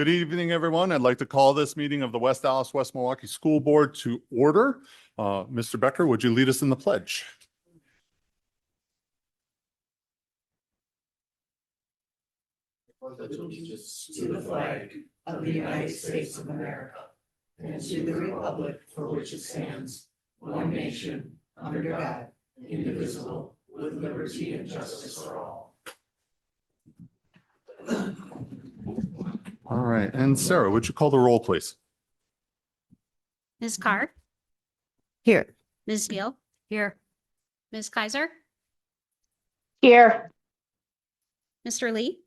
Good evening, everyone. I'd like to call this meeting of the West Dallas West Milwaukee School Board to order. Mr. Becker, would you lead us in the pledge? Pledge allegiance to the flag of the United States of America and to the republic for which it stands, one nation, under God, indivisible, with liberty and justice for all. All right. And Sarah, would you call the roll, please? Ms. Carr, Here. Ms. Beal, Here. Ms. Kaiser, Here. Mr. Lee,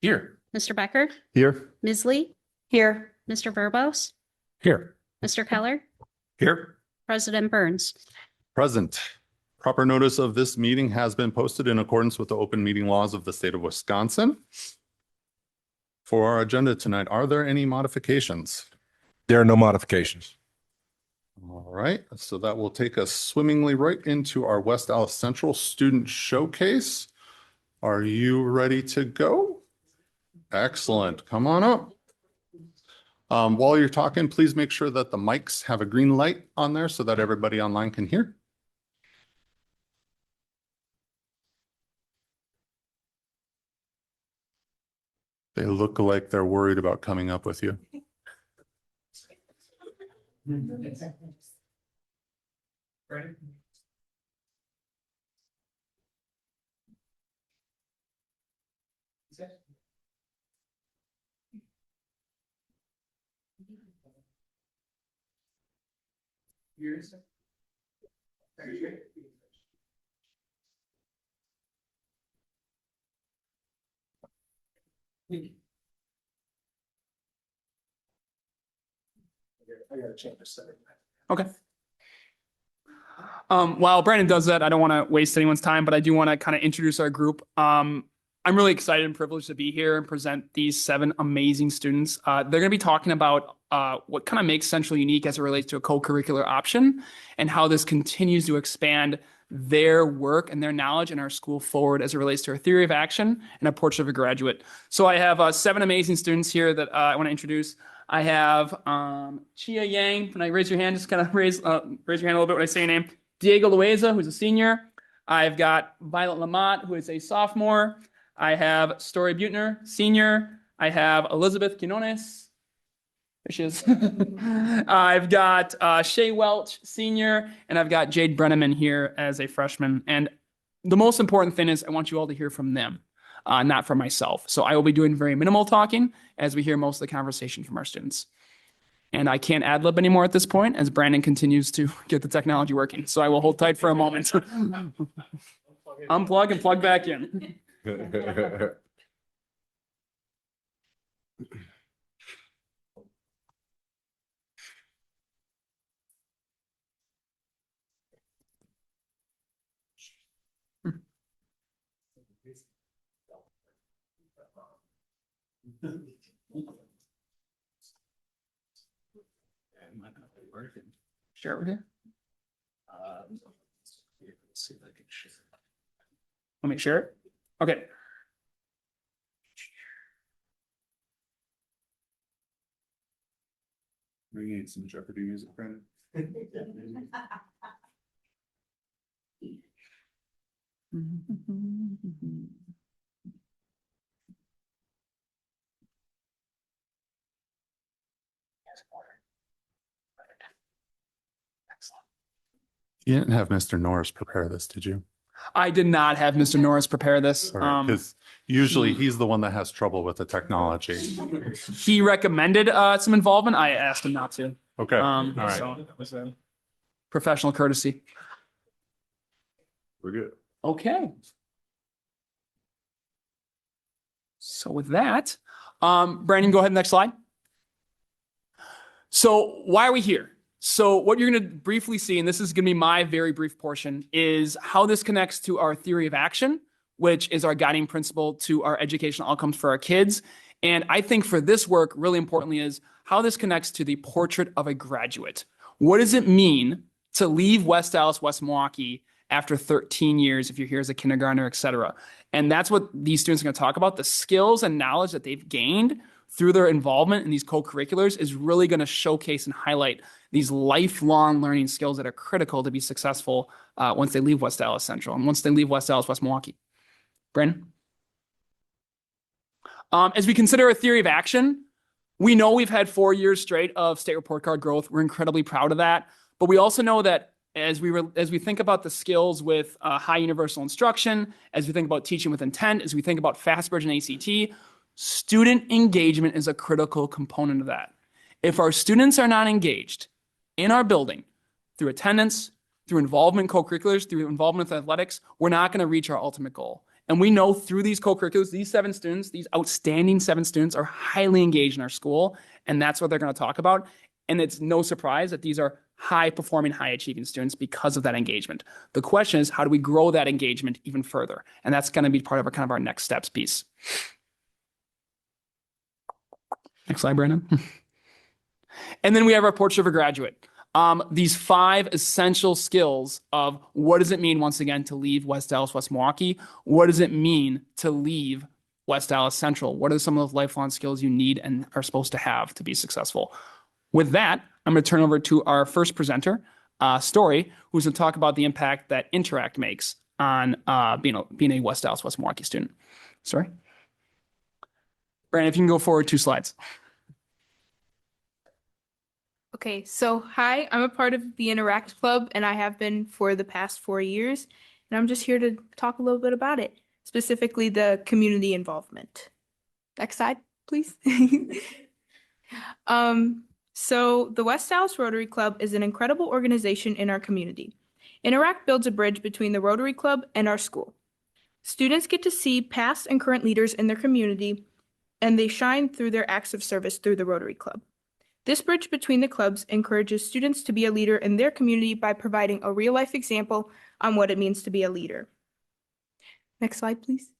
Here. Mr. Becker, Here. Ms. Lee, Here. Mr. Verbos, Here. Mr. Keller, Here. President Burns. Present. Proper notice of this meeting has been posted in accordance with the open meeting laws of the state of Wisconsin. For our agenda tonight, are there any modifications? There are no modifications. All right, so that will take us swimmingly right into our West Dallas Central Student Showcase. Are you ready to go? Excellent. Come on up. While you're talking, please make sure that the mics have a green light on there so that everybody online can hear. They look like they're worried about coming up with you. Ready? Yours? I gotta change the setting. Okay. While Brandon does that, I don't want to waste anyone's time, but I do want to kind of introduce our group. I'm really excited and privileged to be here and present these 7 amazing students. They're going to be talking about what kind of makes Central unique as it relates to a co-curricular option and how this continues to expand their work and their knowledge in our school forward as it relates to our theory of action and a portrait of a graduate. So I have 7 amazing students here that I want to introduce. I have Chia Yang. Can I raise your hand? Just kind of raise your hand a little bit when I say your name. Diego Loaiza, who's a senior. I've got Violet Lamont, who is a sophomore. I have Story Butner, senior. I have Elizabeth Quinones. There she is. I've got Shay Welch, senior. And I've got Jade Brenneman here as a freshman. And the most important thing is I want you all to hear from them, not from myself. So I will be doing very minimal talking as we hear most of the conversation from our students. And I can't ad-lib anymore at this point as Brandon continues to get the technology working. So I will hold tight for a moment. Unplug and plug back in. Share it with you. Let's see if I can share it. Let me share it. Okay. We need some Jeopardy music, Brandon. You didn't have Mr. Norris prepare this, did you? I did not have Mr. Norris prepare this. Because usually he's the one that has trouble with the technology. He recommended some involvement. I asked him not to. Okay. All right. So that was a professional courtesy. We're good. Okay. So with that, Brandon, go ahead, next slide. So why are we here? So what you're going to briefly see, and this is going to be my very brief portion, is how this connects to our theory of action, which is our guiding principle to our educational outcomes for our kids. And I think for this work, really importantly, is how this connects to the portrait of a graduate. What does it mean to leave West Dallas, West Milwaukee after 13 years, if you're here as a kindergartner, et cetera? And that's what these students are going to talk about, the skills and knowledge that they've gained through their involvement in these co-curriculars is really going to showcase and highlight these lifelong learning skills that are critical to be successful once they leave West Dallas Central and once they leave West Dallas, West Milwaukee. Brandon? As we consider a theory of action, we know we've had 4 years straight of state report card growth. We're incredibly proud of that. But we also know that as we think about the skills with high universal instruction, as we think about teaching with intent, as we think about FastBridge and ACT, student engagement is a critical component of that. If our students are not engaged in our building through attendance, through involvement in co-curriculars, through involvement with athletics, we're not going to reach our ultimate goal. And we know through these co-curriculars, these 7 students, these outstanding 7 students are highly engaged in our school, and that's what they're going to talk about. And it's no surprise that these are high-performing, high-achieving students because of that engagement. The question is, how do we grow that engagement even further? And that's going to be part of our kind of our next steps piece. Next slide, Brandon. And then we have our portrait of a graduate. These 5 essential skills of what does it mean, once again, to leave West Dallas, West Milwaukee? What does it mean to leave West Dallas Central? What are some of those lifelong skills you need and are supposed to have to be successful? With that, I'm going to turn over to our first presenter, Story, who's going to talk about the impact that Interact makes on being a West Dallas, West Milwaukee student. Story? Brandon, if you can go forward 2 slides. Okay, so hi, I'm a part of the Interact Club and I have been for the past 4 years. And I'm just here to talk a little bit about it, specifically the community involvement. Next slide, please. So the West Dallas Rotary Club is an incredible organization in our community. Interact builds a bridge between the Rotary Club and our school. Students get to see past and current leaders in their community, and they shine through their acts of service through the Rotary Club. This bridge between the clubs encourages students to be a leader in their community by providing a real-life example on what it means to be a leader. Next slide, please.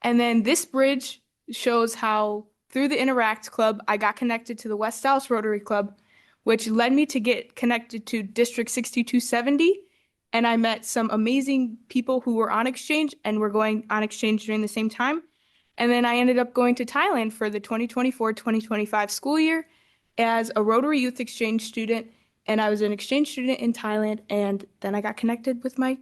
And then this bridge shows how through the Interact Club, I got connected to the West Dallas Rotary Club, which led me to get connected to District 6270. And I met some amazing people who were on exchange and were going on exchange during the same time. And then I ended up going to Thailand for the 2024-2025 school year as a Rotary Youth Exchange student. And I was an exchange student in Thailand. And then I got connected with my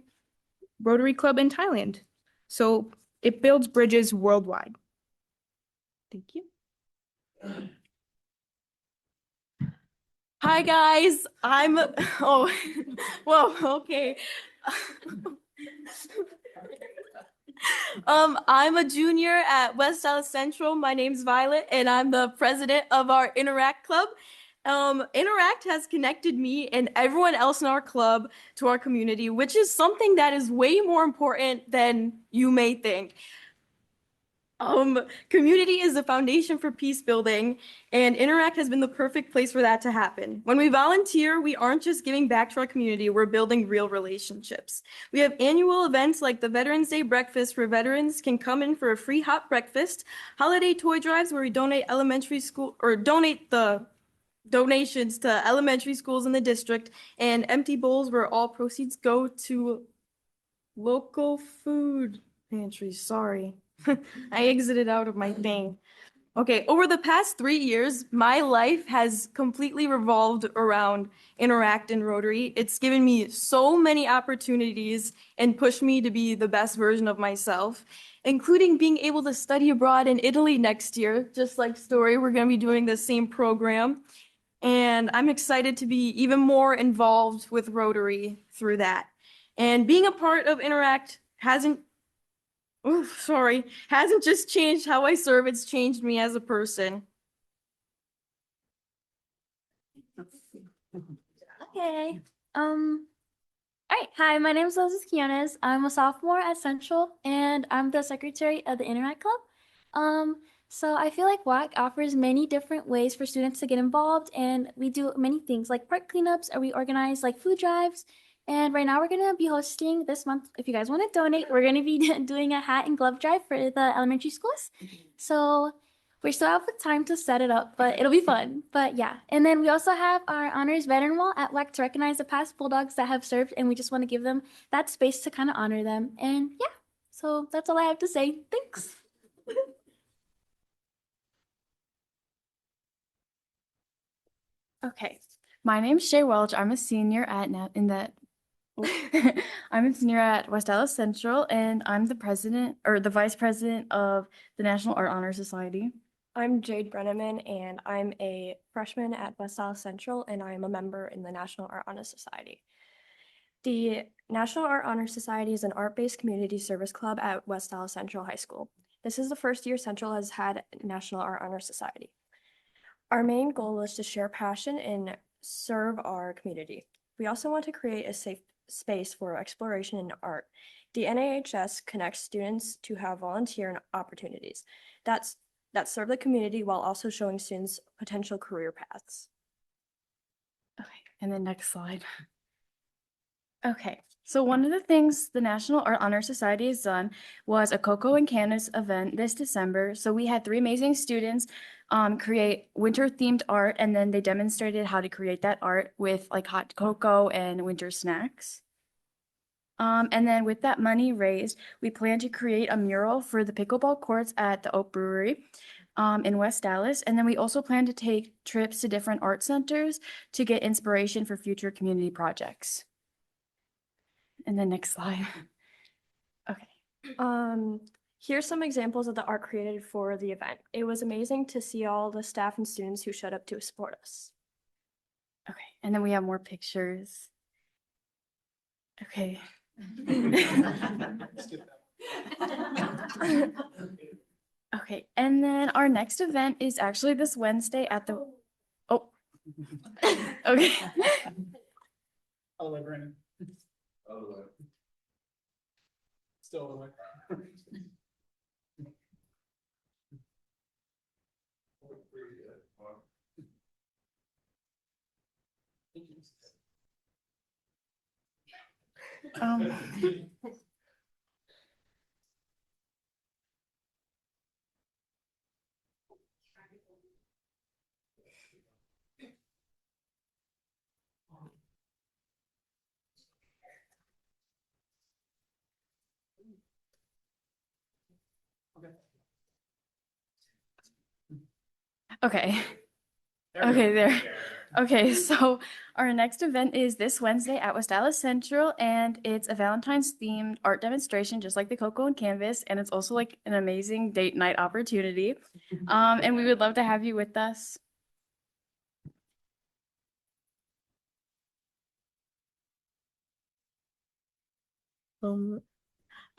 Rotary Club in Thailand. So it builds bridges worldwide. Thank you. Hi guys, I'm okay. I'm a junior at West Dallas Central. My name's Violet and I'm the president of our Interact Club. Interact has connected me and everyone else in our club to our community, which is something that is way more important than you may think. Community is the foundation for peace building, and Interact has been the perfect place for that to happen. When we volunteer, we aren't just giving back to our community, we're building real relationships. We have annual events like the Veterans Day Breakfast where veterans can come in for a free hot breakfast, holiday toy drives where we donate the donations to elementary schools in the district, and empty bowls where all proceeds go to local food pantries. Sorry. I exited out of my thing. Okay, over the past 3 years, my life has completely revolved around Interact and Rotary. It's given me so many opportunities and pushed me to be the best version of myself, including being able to study abroad in Italy next year. Just like Story, we're going to be doing the same program. And I'm excited to be even more involved with Rotary through that. And being a part of Interact hasn't just changed how I serve, it's changed me as a person. Okay. All right. Hi, my name is Elizabeth Quiones. I'm a sophomore at Central, and I'm the secretary of the Interact Club. So I feel like WAC offers many different ways for students to get involved, and we do many things like park cleanups, or we organize like food drives. And right now we're going to be hosting this month, if you guys want to donate, we're going to be doing a hat and glove drive for the elementary schools. So we still have time to set it up, but it'll be fun. But yeah, and then we also have our honors veteran wall at WEC to recognize the past Bulldogs that have served, and we just want to give them that space to kind of honor them. And yeah, so that's all I have to say. Thanks. Okay, my name's Shay Welch. I'm a senior at I'm a senior at West Dallas Central, and I'm the president or the vice president of the National Art Honor Society. I'm Jade Brenneman, and I'm a freshman at West Dallas Central, and I am a member in the National Art Honor Society. The National Art Honor Society is an art-based community service club at West Dallas Central High School. This is the first year Central has had National Art Honor Society. Our main goal is to share passion and serve our community. We also want to create a safe space for exploration in art. The NAHS connects students to have volunteer opportunities that serve the community while also showing students potential career paths. Okay, and then next slide. Okay, so one of the things the National Art Honor Society has done was a Cocoa and Canvas event this December. So we had 3 amazing students create winter-themed art, and then they demonstrated how to create that art with like hot cocoa and winter snacks. And then with that money raised, we plan to create a mural for the pickleball courts at the Oak Brewery in West Dallas. And then we also plan to take trips to different art centers to get inspiration for future community projects. And then next slide. Okay. Here's some examples of the art created for the event. It was amazing to see all the staff and students who showed up to support us. Okay, and then we have more pictures. Okay. Okay, and then our next event is actually this Wednesday at the, oh, okay. Other way, Brandon. Still other way. Um, Okay. Okay, there. Okay, so our next event is this Wednesday at West Dallas Central, and it's a Valentine's themed art demonstration, just like the Cocoa and Canvas, and it's also like an amazing date night opportunity. And we would love to have you with us.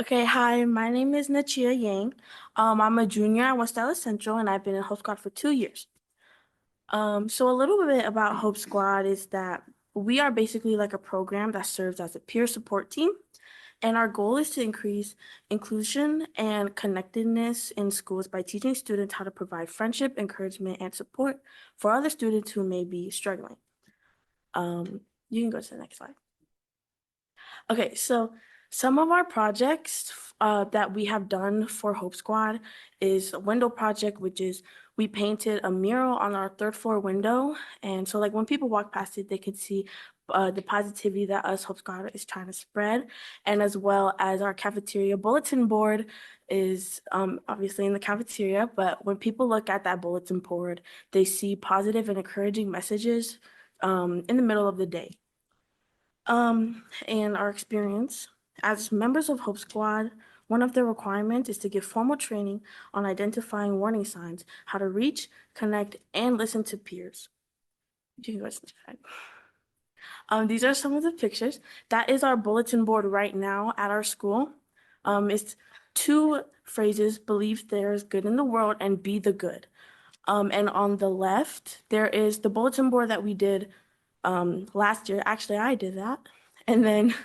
Okay, hi, my name is Nachia Yang. I'm a junior at West Dallas Central, and I've been in Hope Squad for 2 years. So a little bit about Hope Squad is that we are basically like a program that serves as a peer support team, and our goal is to increase inclusion and connectedness in schools by teaching students how to provide friendship, encouragement, and support for other students who may be struggling. You can go to the next slide. Okay, so some of our projects that we have done for Hope Squad is a window project, which is we painted a mural on our 3rd floor window. And so like when people walk past it, they could see the positivity that us Hope Squad is trying to spread. And as well as our cafeteria bulletin board is obviously in the cafeteria, but when people look at that bulletin board, they see positive and encouraging messages in the middle of the day. And our experience as members of Hope Squad, one of the requirements is to give formal training on identifying warning signs, how to reach, connect, and listen to peers. You can go to the slide. These are some of the pictures. That is our bulletin board right now at our school. It's 2 phrases: believe there is good in the world and be the good. And on the left, there is the bulletin board that we did last year. Actually, I did that. And then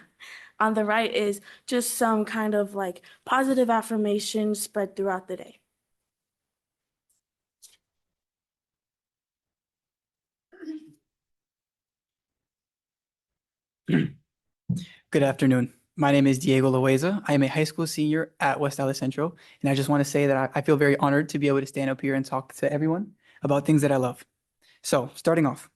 on the right is just some kind of like positive affirmations spread throughout the day. Good afternoon. My name is Diego Loaiza. I am a high school senior at West Dallas Central, and I just want to say that I feel very honored to be able to stand up here and talk to everyone about things that I love. So, starting off,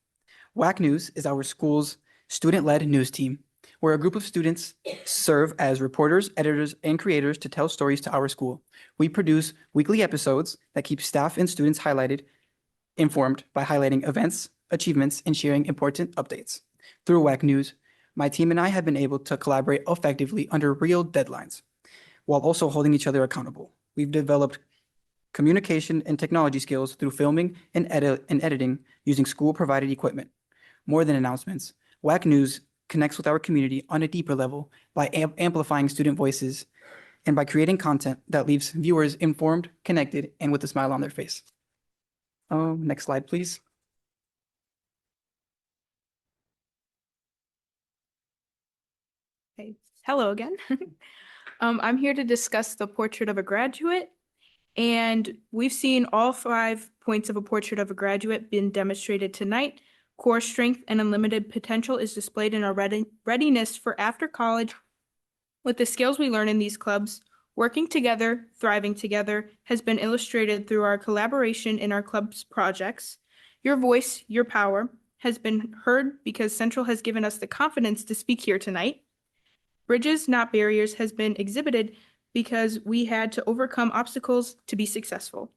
WAC News is our school's student-led news team, where a group of students serve as reporters, editors, and creators to tell stories to our school. We produce weekly episodes that keep staff and students informed by highlighting events achievements and sharing important updates. Through WAC News, my team and I have been able to collaborate effectively under real deadlines while also holding each other accountable. We've developed communication and technology skills through filming and editing using school-provided equipment. More than announcements, WAC News connects with our community on a deeper level by amplifying student voices and by creating content that leaves viewers informed, connected, and with a smile on their face. Next slide, please. Hey, hello again. I'm here to discuss the portrait of a graduate, and we've seen all 5 points of a portrait of a graduate being demonstrated tonight. Core strength and unlimited potential is displayed in our readiness for after college with the skills we learn in these clubs. Working together, thriving together has been illustrated through our collaboration in our club's projects. Your voice, your power has been heard because Central has given us the confidence to speak here tonight. Bridges, not barriers, has been exhibited because we had to overcome obstacles to be successful.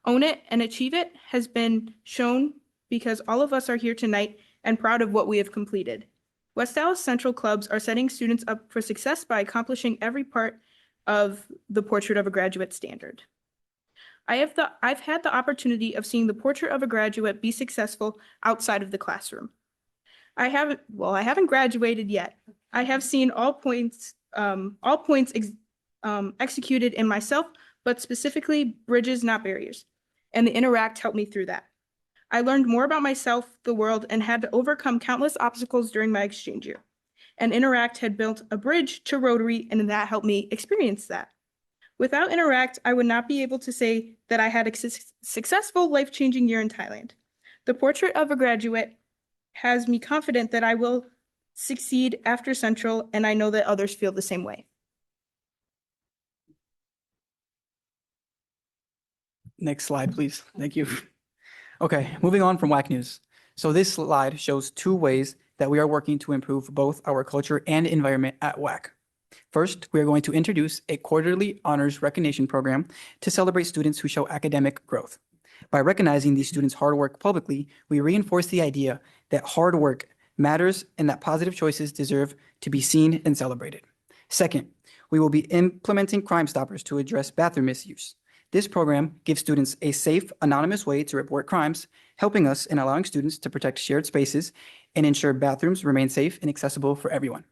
Own it and achieve it has been shown because all of us are here tonight and proud of what we have completed. West Dallas Central clubs are setting students up for success by accomplishing every part of the portrait of a graduate standard. I've had the opportunity of seeing the portrait of a graduate be successful outside of the classroom. I haven't graduated yet. I have seen all points executed in myself, but specifically bridges, not barriers. And the Interact helped me through that. I learned more about myself, the world, and had to overcome countless obstacles during my exchange year. And Interact had built a bridge to Rotary, and that helped me experience that. Without Interact, I would not be able to say that I had a successful, life-changing year in Thailand. The portrait of a graduate has me confident that I will succeed after Central, and I know that others feel the same way. Next slide, please. Thank you. Okay, moving on from WAC News. So this slide shows 2 ways that we are working to improve both our culture and environment at WAC. First, we are going to introduce a quarterly honors recognition program to celebrate students who show academic growth. By recognizing these students' hard work publicly, we reinforce the idea that hard work matters and that positive choices deserve to be seen and celebrated. Second, we will be implementing Crime Stoppers to address bathroom misuse. This program gives students a safe, anonymous way to report crimes, helping us in allowing students to protect shared spaces and ensure bathrooms remain safe and accessible for everyone.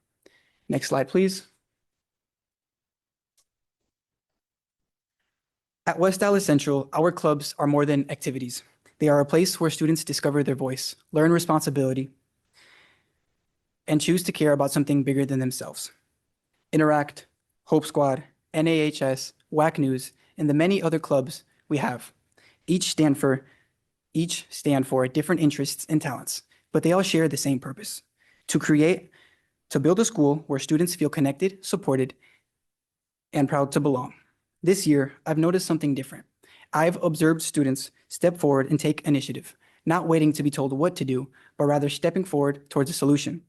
Next slide, please. At West Dallas Central, our clubs are more than activities. They are a place where students discover their voice, learn responsibility, and choose to care about something bigger than themselves. Interact, Hope Squad, NAHS, WAC News, and the many other clubs we have. Each stand for different interests and talents, but they all share the same purpose: to build a school where students feel connected, supported, and proud to belong. This year, I've noticed something different. I've observed students step forward and take initiative, not waiting to be told what to do, but rather stepping forward towards a solution.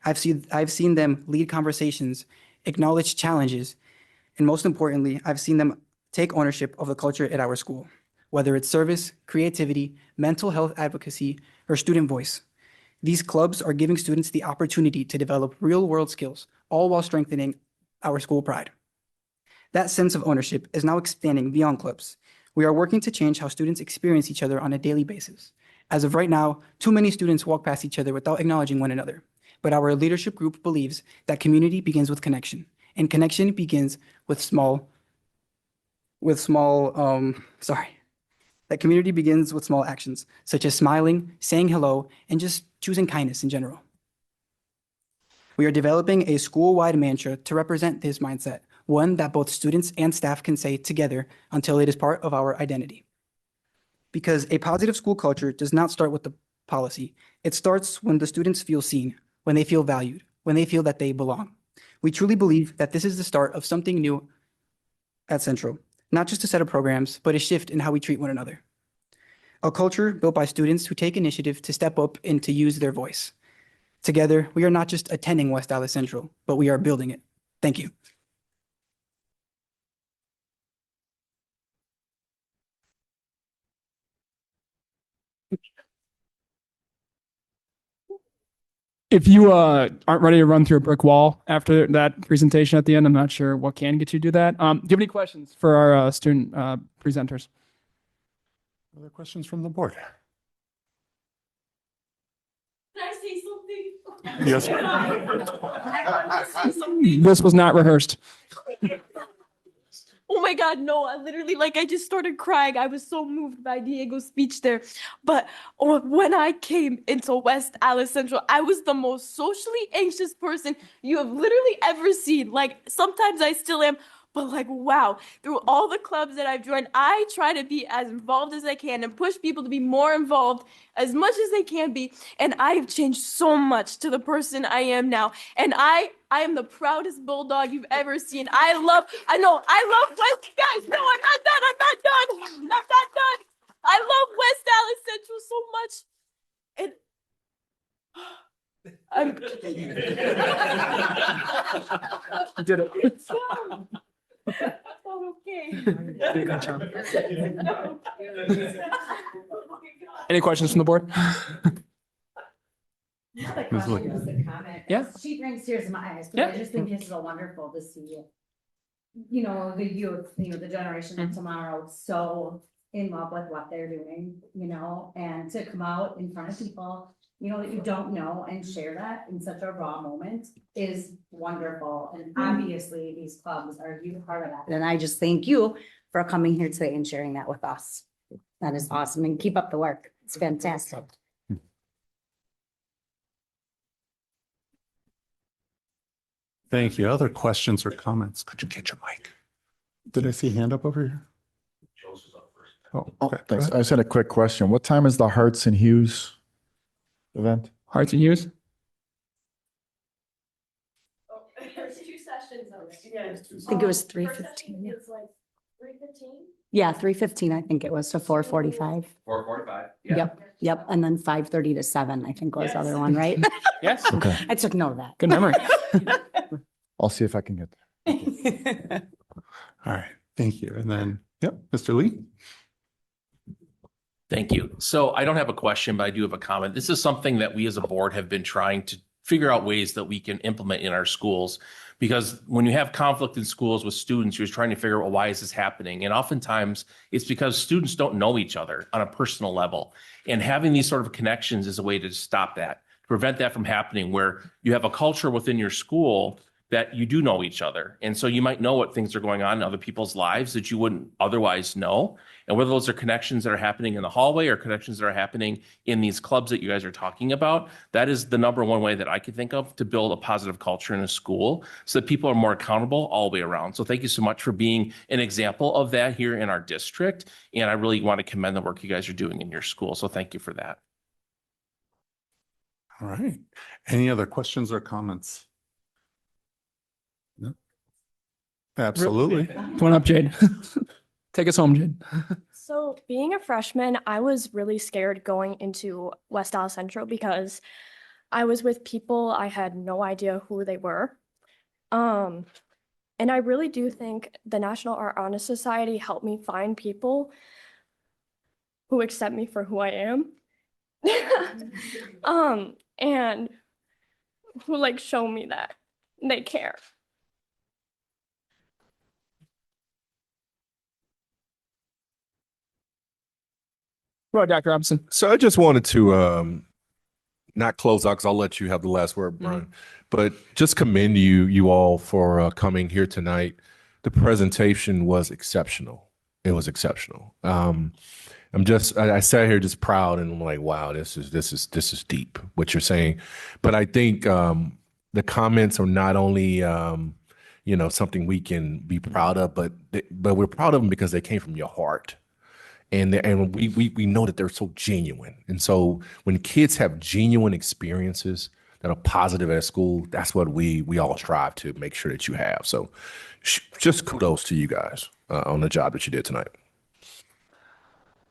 I've seen them lead conversations, acknowledge challenges, and most importantly, I've seen them take ownership of the culture at our school, whether it's service, creativity, mental health advocacy, or student voice. These clubs are giving students the opportunity to develop real-world skills, all while strengthening our school pride. That sense of ownership is now expanding beyond clubs. We are working to change how students experience each other on a daily basis. As of right now, too many students walk past each other without acknowledging one another. But our leadership group believes that community begins with connection, and connection begins with that community begins with small actions, such as smiling, saying hello, and just choosing kindness in general. We are developing a school-wide mantra to represent this mindset, one that both students and staff can say together until it is part of our identity. Because a positive school culture does not start with the policy. It starts when the students feel seen, when they feel valued, when they feel that they belong. We truly believe that this is the start of something new at Central, not just a set of programs, but a shift in how we treat one another. A culture built by students who take initiative to step up and to use their voice. Together, we are not just attending West Dallas Central, but we are building it. Thank you. If you aren't ready to run through a brick wall after that presentation at the end, I'm not sure what can get you to do that. Do you have any questions for our student presenters? Other questions from the board? Can I say something? Yes. This was not rehearsed. Oh my God, no, I literally, I just started crying. I was so moved by Diego's speech there. But when I came into West Alice Central, I was the most socially anxious person you have literally ever seen. Sometimes I still am, but wow, through all the clubs that I've joined, I try to be as involved as I can and push people to be more involved as much as they can be. And I have changed so much to the person I am now. And I am the proudest bulldog you've ever seen. I love West. Guys, no, I'm not done. I'm not done. I love West Alice Central so much. And You did it. okay. Any questions from the board? Not a question, just a comment. Yeah. She brings tears to my eyes, Yeah. because I just think it's so wonderful to see, the youth, the generation of tomorrow so in love with what they're doing, and to come out in front of people, that you don't know and share that in such a raw moment is wonderful. And obviously these clubs are a huge part of that. And I just thank you for coming here today and sharing that with us. That is awesome, and keep up the work. It's fantastic. Thank you. Other questions or comments? Could you get your mic? Did I see a hand up over here? Oh, okay. Thanks. Go I ahead. just had a quick question. What time is the Hearts and Hughes event? Hearts and Hughes? There's 2 sessions of it. I think it was 3:15. It's 3:15. Yeah, 3:15, I think it was to 4:45. 4:45. Yep. And then 5:30 to 7, I think was the other one, right? Yes. Okay. I took note of that. Good memory. I'll see if I can get there. All right. Thank you. And then, Mr. Lee? Thank you. So I don't have a question, but I do have a comment. This is something that we as a board have been trying to figure out ways that we can implement in our schools. Because when you have conflict in schools with students, you're trying to figure out, well, why is this happening? And oftentimes it's because students don't know each other on a personal level. And having these sort of connections is a way to stop that, to prevent that from happening, where you have a culture within your school that you do know each other. And so you might know what things are going on in other people's lives that you wouldn't otherwise know. And whether those are connections that are happening in the hallway or connections that are happening in these clubs that you guys are talking about, that is the number one way that I can think of to build a positive culture in a school so that people are more accountable all the way around. So thank you so much for being an example of that here in our district. And I really want to commend the work you guys are doing in your school. So thank you for that. All right. Any other questions or comments? No? Absolutely. Come on up, Jade. Take us home, Jade. So being a freshman, I was really scared going into West Allis Central because I was with people I had no idea who they were. And I really do think the National Art Honor Society helped me find people who accept me for who I am. And who show me that they care. Go ahead, Dr. Robinson. So I just wanted to not close out because I'll let you have the last word, Brian, but just commend you all for coming here tonight. The presentation was exceptional. It was exceptional. I sat here just proud and I'm like, wow, this is deep what you're saying. But I think the comments are not only something we can be proud of, but we're proud of them because they came from your heart. And we know that they're so genuine. And so when kids have genuine experiences that are positive at school, that's what we all strive to make sure that you have. So just kudos to you guys on the job that you did tonight.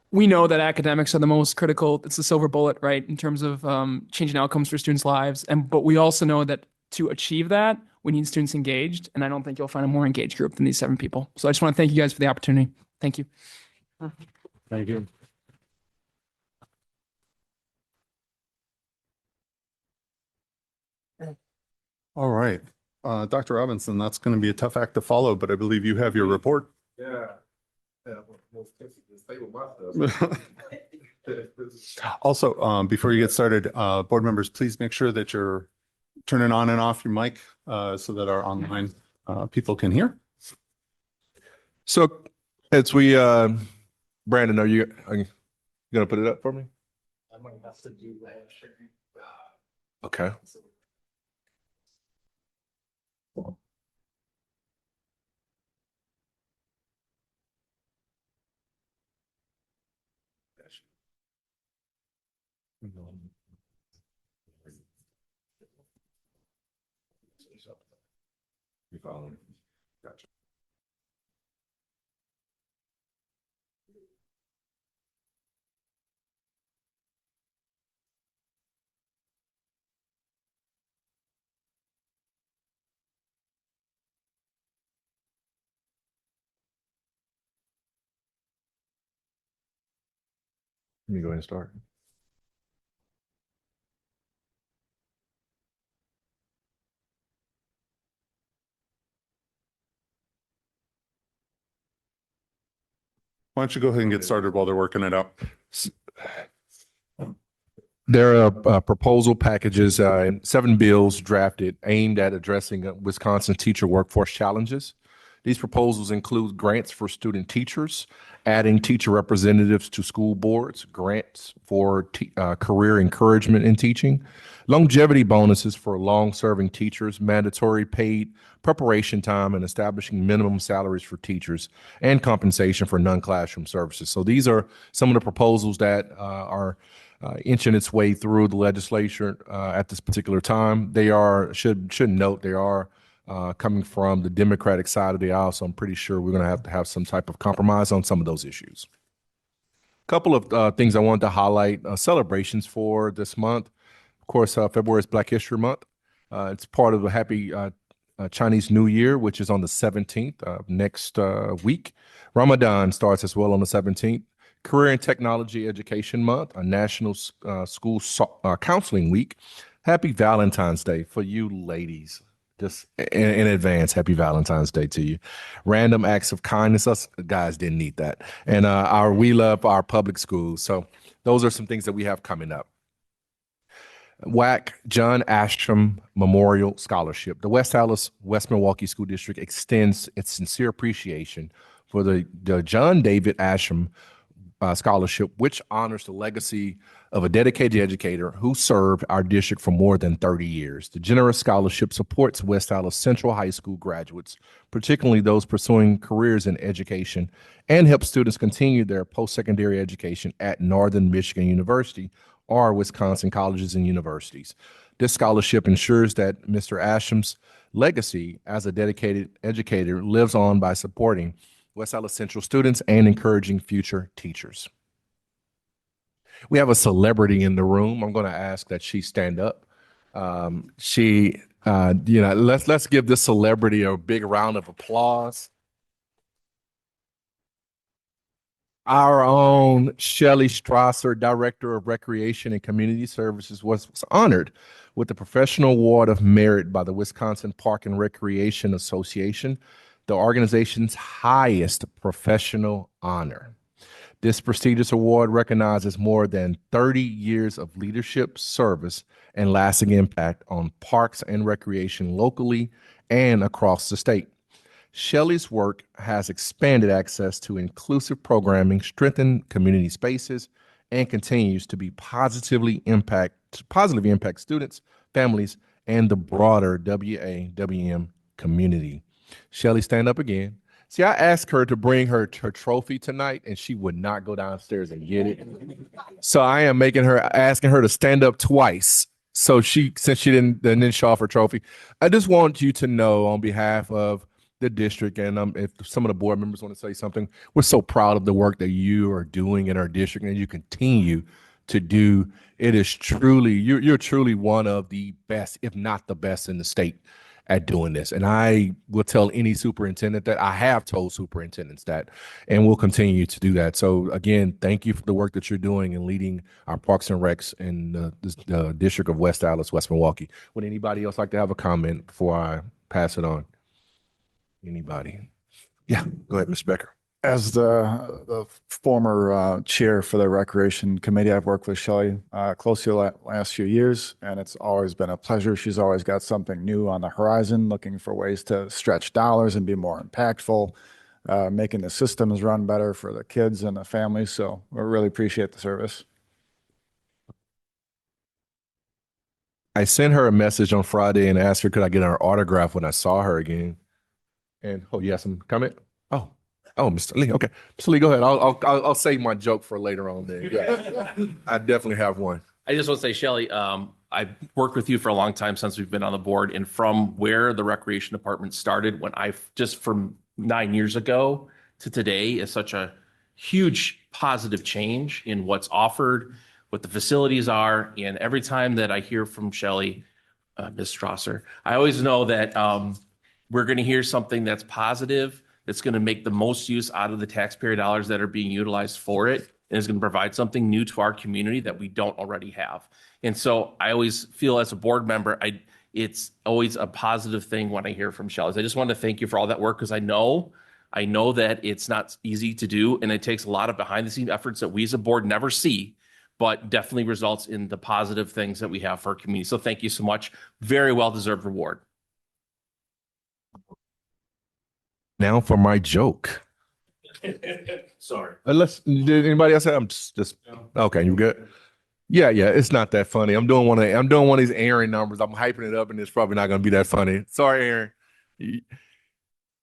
We know that academics are the most critical. It's the silver bullet, right, in terms of changing outcomes for students' lives. But we also know that to achieve that, we need students engaged. And I don't think you'll find a more engaged group than these 7 people. So I just want to thank you guys for the opportunity. Thank you. Thank you. All right. Dr. Robinson, that's going to be a tough act to follow, but I believe you have your report. Yeah. Stay with my stuff. Also, before you get started, board members, please make sure that you're turning on and off your mic so that our online people can hear. So as we, Brandon, are you gonna put it up for me? I'm going to have to do that. Okay. You following? Gotcha. Let me go ahead and start. Why don't you go ahead and get started while they're working it out? There are proposal packages, 7 bills drafted aimed at addressing Wisconsin's teacher workforce challenges. These proposals include grants for student teachers, adding teacher representatives to school boards, grants for career encouragement in teaching, longevity bonuses for long-serving teachers, mandatory paid preparation time, and establishing minimum salaries for teachers, and compensation for non-classroom services. So these are some of the proposals that are inching its way through the legislature at this particular time. They are, should note, they are coming from the Democratic side of the aisle, so I'm pretty sure we're going to have some type of compromise on some of those issues. A couple of things I wanted to highlight, celebrations for this month. Of course, February is Black History Month. It's part of the happy Chinese New Year, which is on the 17th of next week. Ramadan starts as well on the 17th. Career and Technology Education Month, a National School Counseling Week. Happy Valentine's Day for you ladies. Just in advance, happy Valentine's Day to you. Random acts of kindness. Us guys didn't need that. And we love our public schools. So those are some things that we have coming up. WAC John Asham Memorial Scholarship. The West Allis West Milwaukee School District extends its sincere appreciation for the John David Asham Scholarship, which honors the legacy of a dedicated educator who served our district for more than 30 years. The generous scholarship supports West Allis Central High School graduates, particularly those pursuing careers in education, and helps students continue their post-secondary education at Northern Michigan University or Wisconsin colleges and universities. This scholarship ensures that Mr. Asham's legacy as a dedicated educator lives on by supporting West Allis Central students and encouraging future teachers. We have a celebrity in the room. I'm going to ask that she stand up. Let's give this celebrity a big round of applause. Our own Shelley Strasser, Director of Recreation and Community Services, was honored with the Professional Award of Merit by the Wisconsin Park and Recreation Association, the organization's highest professional honor. This prestigious award recognizes more than 30 years of leadership, service, and lasting impact on parks and recreation locally and across the state. Shelley's work has expanded access to inclusive programming, strengthened community spaces, and continues to be positively impact students, families, and the broader WAWM community. Shelley, stand up again. See, I asked her to bring her trophy tonight, and she would not go downstairs and get it. So I am asking her to stand up twice. So since she didn't show off her trophy, I just want you to know on behalf of the district, and if some of the board members want to say something, we're so proud of the work that you are doing in our district, and you continue to do. It is truly, you're truly one of the best, if not the best in the state. at doing this. And I will tell any superintendent that. I have told superintendents that, and we'll continue to do that. So again, thank you for the work that you're doing and leading our Parks and Recs in the District of West Allis, West Milwaukee. Would anybody else like to have a comment before I pass it on? Anybody? Yeah, go ahead, Mr. Becker. As the former chair for the Recreation Committee, I've worked with Shelley closely the last few years, and it's always been a pleasure. She's always got something new on the horizon, looking for ways to stretch dollars and be more impactful, making the systems run better for the kids and the families. So we really appreciate the service. I sent her a message on Friday and asked her, could I get her autograph when I saw her again? And, oh, you have some comment? Oh, Mr. Lee. Okay. Mr. Lee, go ahead. I'll save my joke for later on then. Yeah. I definitely have one. I just want to say, Shelley, I've worked with you for a long time since we've been on the board, and from where the recreation department started when just from 9 years ago to today is such a huge positive change in what's offered, what the facilities are. And every time that I hear from Shelley, Ms. Strasser, I always know that we're going to hear something that's positive, that's going to make the most use out of the taxpayer dollars that are being utilized for it, and is going to provide something new to our community that we don't already have. And so I always feel as a board member, it's always a positive thing when I hear from Shelley. I just want to thank you for all that work, because I know that it's not easy to do, and it takes a lot of behind the scenes efforts that we as a board never see, but definitely results in the positive things that we have for our community. So thank you so much. Very well-deserved reward. Now for my joke. Sorry. Did anybody else say? I'm just okay. You good? Yeah. It's not that funny. I'm doing one of these Aaron numbers. I'm hyping it up, and it's probably not going to be that funny. Sorry, Aaron.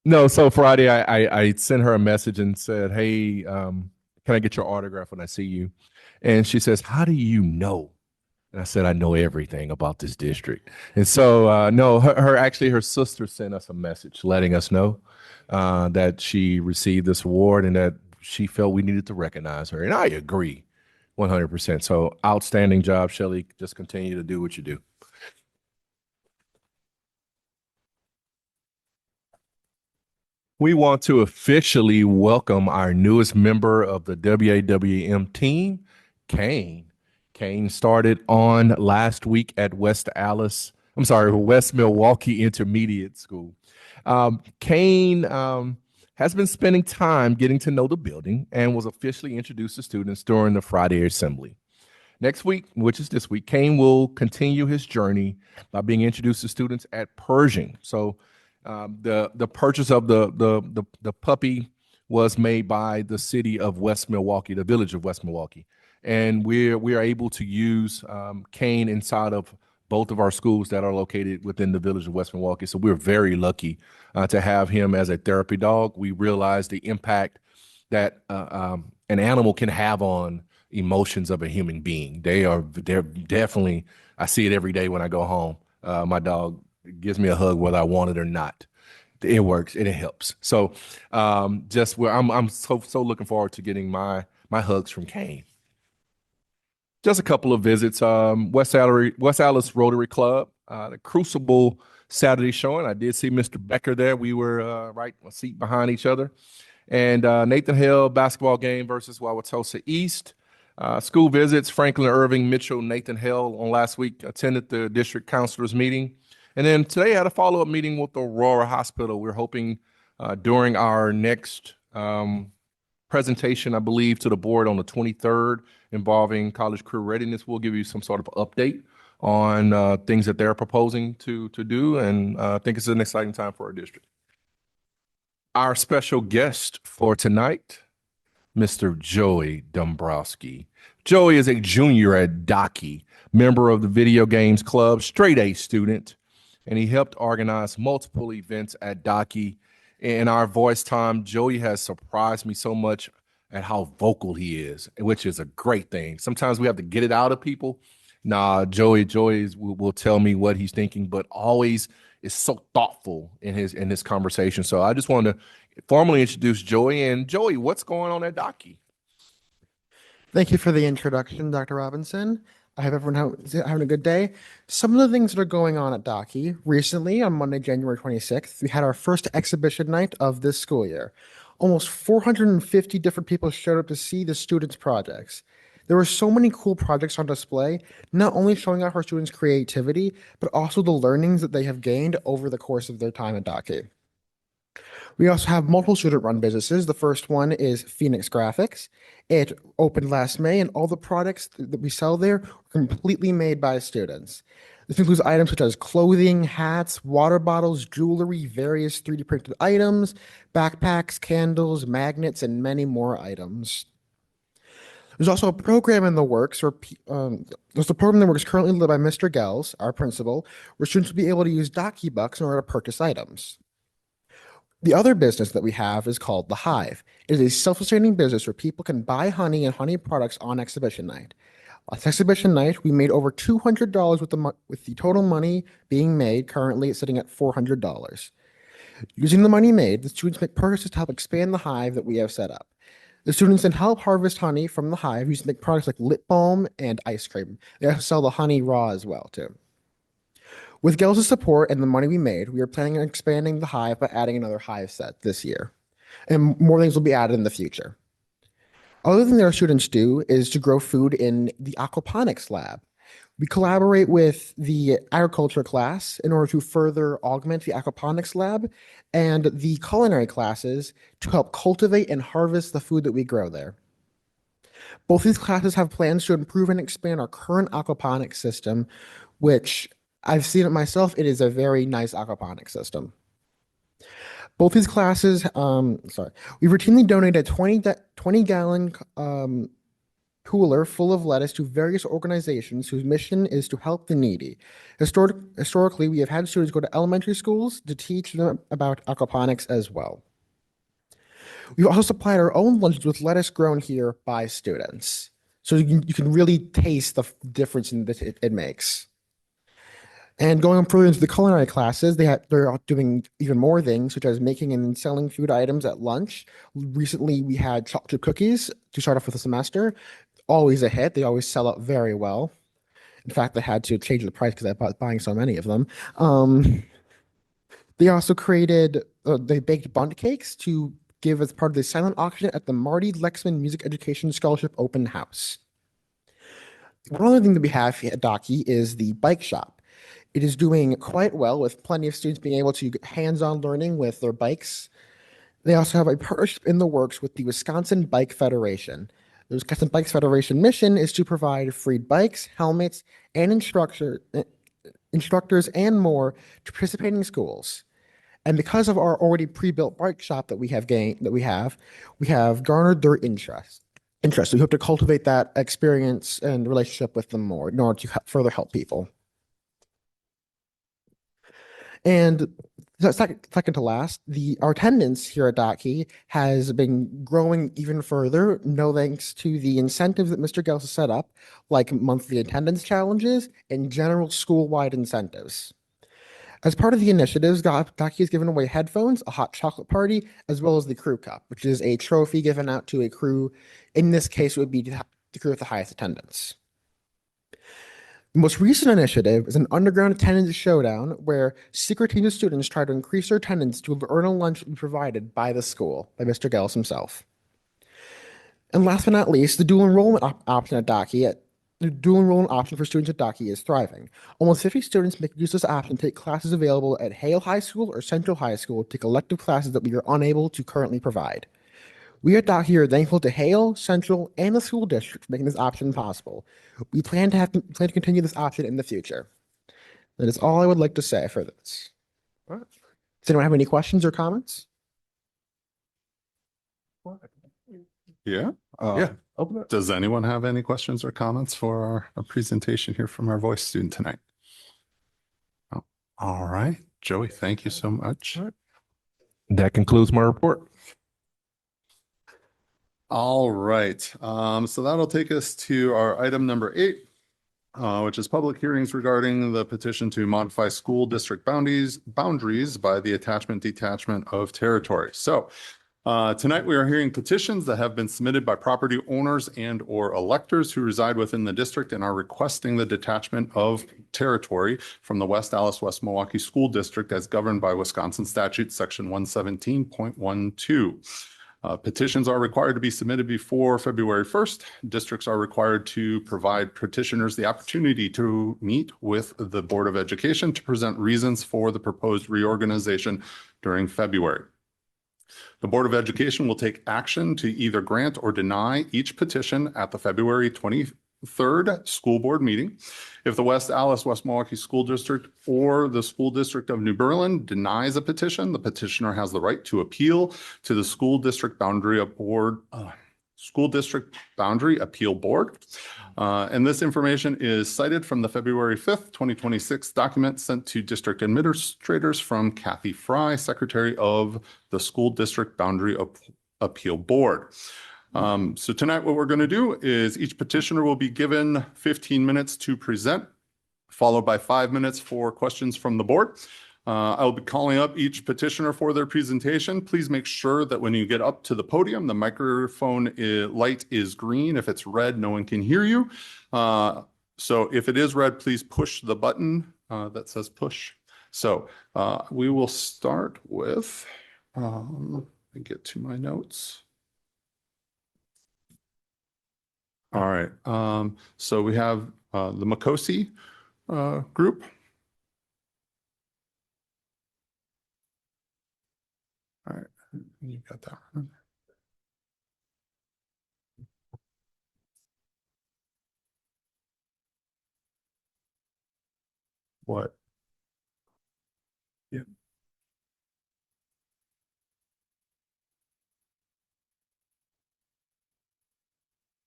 No. So Friday, I sent her a message and said, "Hey, can I get your autograph when I see you?" And she says, "How do you know?" And I said, "I know everything about this district." And so, no, her sister sent us a message letting us know that she received this award and that she felt we needed to recognize her. And I agree 100%. So outstanding job, Shelley. Just continue to do what you do. We want to officially welcome our newest member of the WAWM team, Kane. Kane started on last week at West Milwaukee Intermediate School. Kane has been spending time getting to know the building and was officially introduced to students during the Friday assembly. Next week, which is this week, Kane will continue his journey by being introduced to students at Pershing. So the purchase of the puppy was made by the city of West Milwaukee, the village of West Milwaukee. And we are able to use Kane inside of both of our schools that are located within the village of West Milwaukee. So we're very lucky to have him as a therapy dog. We realize the impact that an animal can have on emotions of a human being. They're definitely, I see it every day when I go home. My dog gives me a hug whether I want it or not. It works and it helps. So I'm so looking forward to getting my hugs from Kane. Just a couple of visits. West Allis Rotary Club, the Crucible Saturday showing. I did see Mr. Becker there. We were right a seat behind each other. And Nathan Hill basketball game versus Wauwatosa East. School visits, Franklin Irving, Mitchell, Nathan Hill on last week attended the district counselors meeting. And then today I had a follow-up meeting with Aurora Hospital. We're hoping during our next presentation, I believe, to the board on the 23rd involving college career readiness, we'll give you some sort of update on things that they're proposing to do. And I think it's an exciting time for our district. Our special guest for tonight, Mr. Joey Dombrowski. Joey is a junior at Docky, member of the Video Games Club, straight A student, and he helped organize multiple events at Docky. In our voice time, Joey has surprised me so much at how vocal he is, which is a great thing. Sometimes we have to get it out of people. Nah, Joey will tell me what he's thinking, but always is so thoughtful in his conversation. So I just wanted to formally introduce Joey. And Joey, what's going on at Docky? Thank you for the introduction, Dr. Robinson. I hope everyone having a good day. Some of the things that are going on at Docky recently, on Monday, January 26th, we had our first exhibition night of this school year. Almost 450 different people showed up to see the students' projects. There were so many cool projects on display, not only showing off our students' creativity, but also the learnings that they have gained over the course of their time at Docky. We also have multiple student-run businesses. The first one is Phoenix Graphics. It opened last May, and all the products that we sell there are completely made by students. This includes items such as clothing, hats, water bottles, jewelry, various 3D printed items, backpacks, candles, magnets, and many more items. There's also a program in the works, there's a program in the works currently led by Mr. Gels, our principal, where students will be able to use Docky Bucks in order to purchase items. The other business that we have is called The Hive. It is a self-sustaining business where people can buy honey and honey products on exhibition night. On exhibition night, we made over $200 with the total money being made. Currently, it's sitting at $400. Using the money made, the students make purchases to help expand the hive that we have set up. The students then help harvest honey from the hive using to make products like lip balm and ice cream. They also sell the honey raw as well, too. With Gels' support and the money we made, we are planning on expanding the hive by adding another hive set this year. And more things will be added in the future. Other thing that our students do is to grow food in the aquaponics lab. We collaborate with the agriculture class in order to further augment the aquaponics lab and the culinary classes to help cultivate and harvest the food that we grow there. Both these classes have plans to improve and expand our current aquaponics system, which I've seen it myself. It is a very nice aquaponics system. Both these classes, we routinely donate a 20-gallon cooler full of lettuce to various organizations whose mission is to help the needy. Historically, we have had students go to elementary schools to teach them about aquaponics as well. We've also supplied our own lunches with lettuce grown here by students. So you can really taste the difference in that it makes. And going further into the culinary classes, they're doing even more things, such as making and selling food items at lunch. Recently, we had chocolate cookies to start off with the semester. Always a hit. They always sell out very well. In fact, they had to change the price because I was buying so many of them. They also they baked bundt cakes to give as part of the silent auction at the Marty Lexman Music Education Scholarship Open House. One other thing that we have at Docky is the bike shop. It is doing quite well with plenty of students being able to get hands-on learning with their bikes. They also have a partnership in the works with the Wisconsin Bike Federation. The Wisconsin Bike Federation mission is to provide free bikes, helmets, and instructors and more to participating schools. And because of our already pre-built bike shop that we have garnered their interest. We hope to cultivate that experience and relationship with them more in order to further help people. And second to last, our attendance here at Docky has been growing even further, no thanks to the incentives that Mr. Gels has set up, like monthly attendance challenges and general school-wide incentives. As part of the initiatives, Docky has given away headphones, a hot chocolate party, as well as the crew cup, which is a trophy given out to a crew. In this case, it would be the crew with the highest attendance. The most recent initiative is an underground attendance showdown where secret teams of students try to increase their attendance to earn a lunch provided by the school, by Mr. Gels himself. And last but not least, the dual enrollment option at Docky. The dual enrollment option for students at Docky is thriving. Almost 50 students make use of this option to take classes available at Hale High School or Central High School to take elective classes that we are unable to currently provide. We at Docky are thankful to Hale, Central, and the school district for making this option possible. We plan to continue this option in the future. That is all I would like to say for this. All right. Does anyone have any questions or comments? Yeah. Open it. Does anyone have any questions or comments for our presentation here from our voice student tonight? Oh, all right. Joey, thank you so much. That concludes my report. All right. So that'll take us to our item number 8, which is public hearings regarding the petition to modify school district boundaries by the attachment detachment of territory. So Tonight, we are hearing petitions that have been submitted by property owners and or electors who reside within the district and are requesting the detachment of territory from the West Allis, West Milwaukee School District as governed by Wisconsin Statute, Section 117.12. Petitions are required to be submitted before February 1st. Districts are required to provide petitioners the opportunity to meet with the Board of Education to present reasons for the proposed reorganization during February. The Board of Education will take action to either grant or deny each petition at the February 23rd school board meeting. If the West Allis, West Milwaukee School District or the School District of New Berlin denies a petition, the petitioner has the right to appeal to the School District Boundary Appeal Board. And this information is cited from the February 5th, 2026 document sent to district administrators from Kathy Fry, Secretary of the School District Boundary Appeal Board. So tonight what we're going to do is each petitioner will be given 15 minutes to present, followed by 5 minutes for questions from the board. I'll be calling up each petitioner for their presentation. Please make sure that when you get up to the podium, the microphone light is green. If it's red, no one can hear you. So if it is red, please push the button that says push. So we will start with, let me get to my notes. All right, so we have the Makosi group. All right, you got that one. What? Yeah.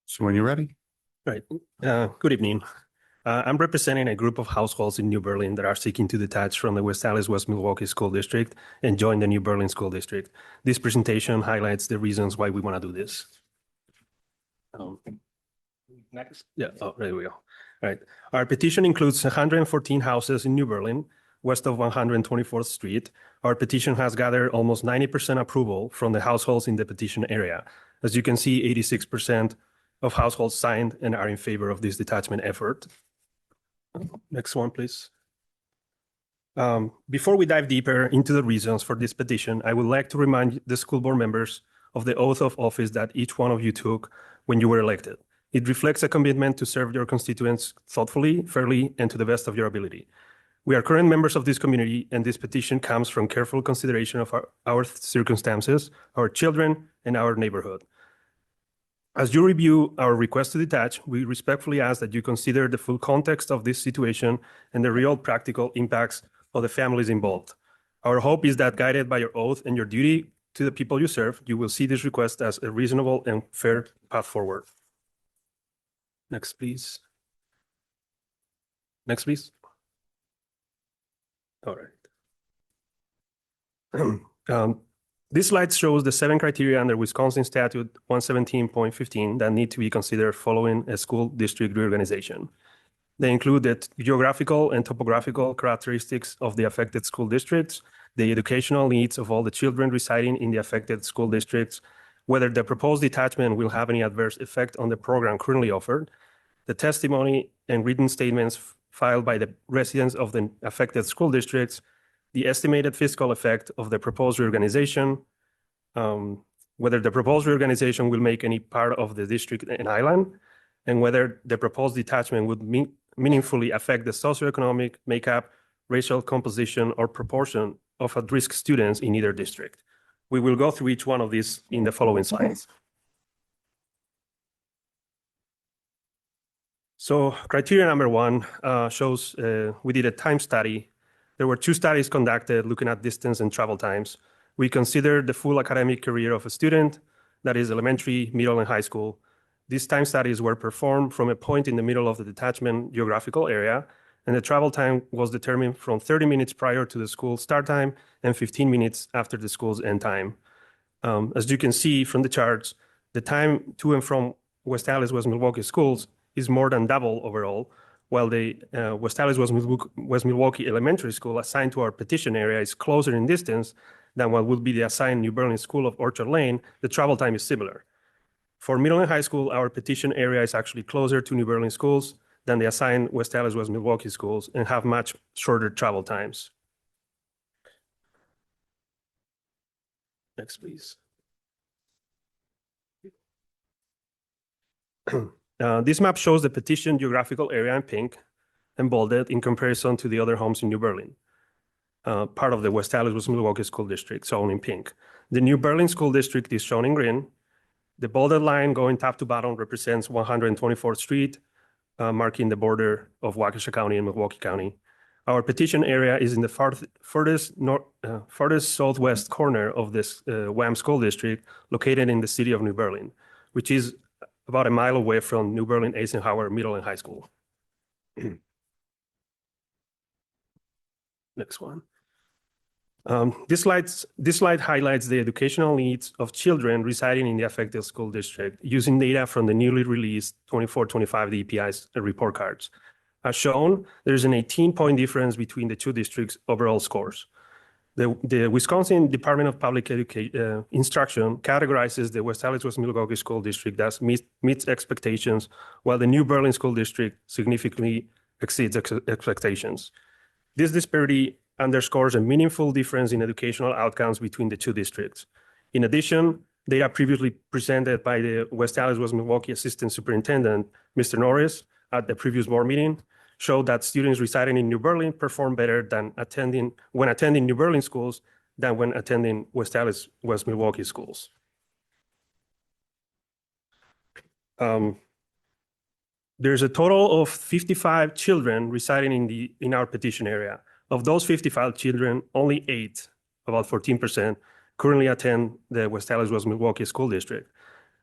So when you're ready. Right. Good evening. I'm representing a group of households in New Berlin that are seeking to detach from the West Allis, West Milwaukee School District and join the New Berlin School District. This presentation highlights the reasons why we want to do this. Next. Yeah, oh, there we go. All right. Our petition includes 114 houses in New Berlin, west of 124th Street. Our petition has gathered almost 90% approval from the households in the petition area. As you can see, 86% of households signed and are in favor of this detachment effort. Next one, please. Before we dive deeper into the reasons for this petition, I would like to remind the school board members of the oath of office that each one of you took when you were elected. It reflects a commitment to serve your constituents thoughtfully, fairly, and to the best of your ability. We are current members of this community, and this petition comes from careful consideration of our circumstances, our children, and our neighborhood. As you review our request to detach, we respectfully ask that you consider the full context of this situation and the real practical impacts of the families involved. Our hope is that, guided by your oath and your duty to the people you serve, you will see this request as a reasonable and fair path forward. Next, please. Next, please. All right. This slide shows the 7 criteria under Wisconsin Statute 117.15 that need to be considered following a school district reorganization. They include the geographical and topographical characteristics of the affected school districts, the educational needs of all the children residing in the affected school districts, whether the proposed detachment will have any adverse effect on the program currently offered, the testimony and written statements filed by the residents of the affected school districts, the estimated fiscal effect of the proposed reorganization, whether the proposed reorganization will make any part of the district an island, and whether the proposed detachment would meaningfully affect the socioeconomic makeup, racial composition, or proportion of at-risk students in either district. We will go through each one of these in the following slides. So criteria number 1 shows we did a time study. There were 2 studies conducted looking at distance and travel times. We considered the full academic career of a student, that is elementary, middle, and high school. These time studies were performed from a point in the middle of the detachment geographical area, and the travel time was determined from 30 minutes prior to the school start time and 15 minutes after the school's end time. As you can see from the charts, the time to and from West Allis, West Milwaukee schools is more than double overall, while the West Allis, West Milwaukee Elementary School assigned to our petition area is closer in distance than what would be the assigned New Berlin School of Orchard Lane, the travel time is similar. For middle and high school, our petition area is actually closer to New Berlin schools than the assigned West Allis West Milwaukee schools and have much shorter travel times. Next, please. This map shows the petition geographical area in pink and bolded in comparison to the other homes in New Berlin. Part of the West Allis West Milwaukee School District, shown in pink. The New Berlin School District is shown in green. The bolded line going top to bottom represents 124th Street, marking the border of Waukesha County and Milwaukee County. Our petition area is in the farthest southwest corner of this WAM school district, located in the city of New Berlin, which is about a mile away from New Berlin Eisenhower Middle and High School. Next one. This slide highlights the educational needs of children residing in the affected school district using data from the newly released 24-25 DPI's report cards. As shown, there's an 18-point difference between the two districts' overall scores. The Wisconsin Department of Public Instruction categorizes the West Allis West Milwaukee School District as meets expectations, while the New Berlin School District significantly exceeds expectations. This disparity underscores a meaningful difference in educational outcomes between the two districts. In addition, data previously presented by the West Allis West Milwaukee Assistant Superintendent, Mr. Norris, at the previous board meeting, showed that students residing in New Berlin perform better than when attending New Berlin schools than when attending West Allis West Milwaukee schools. There's a total of 55 children residing in our petition area. Of those 55 children, only 8, about 14%, currently attend the West Allis West Milwaukee School District.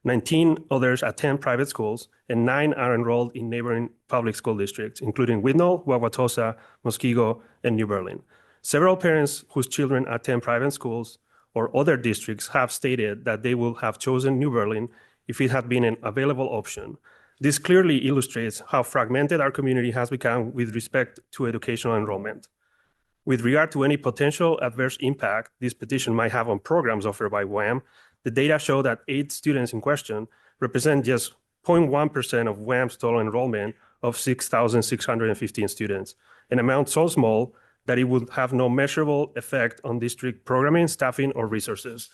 19 others attend private schools, and 9 are enrolled in neighboring public school districts, including Whitnall, Wauwatosa, Muskego, and New Berlin. Several parents whose children attend private schools or other districts have stated that they would have chosen New Berlin if it had been an available option. This clearly illustrates how fragmented our community has become with respect to educational enrollment. With regard to any potential adverse impact this petition might have on programs offered by WAM, the data show that 8 students in question represent just 0.1% of WAM's total enrollment of 6,615 students, an amount so small that it would have no measurable effect on district programming, staffing, or resources.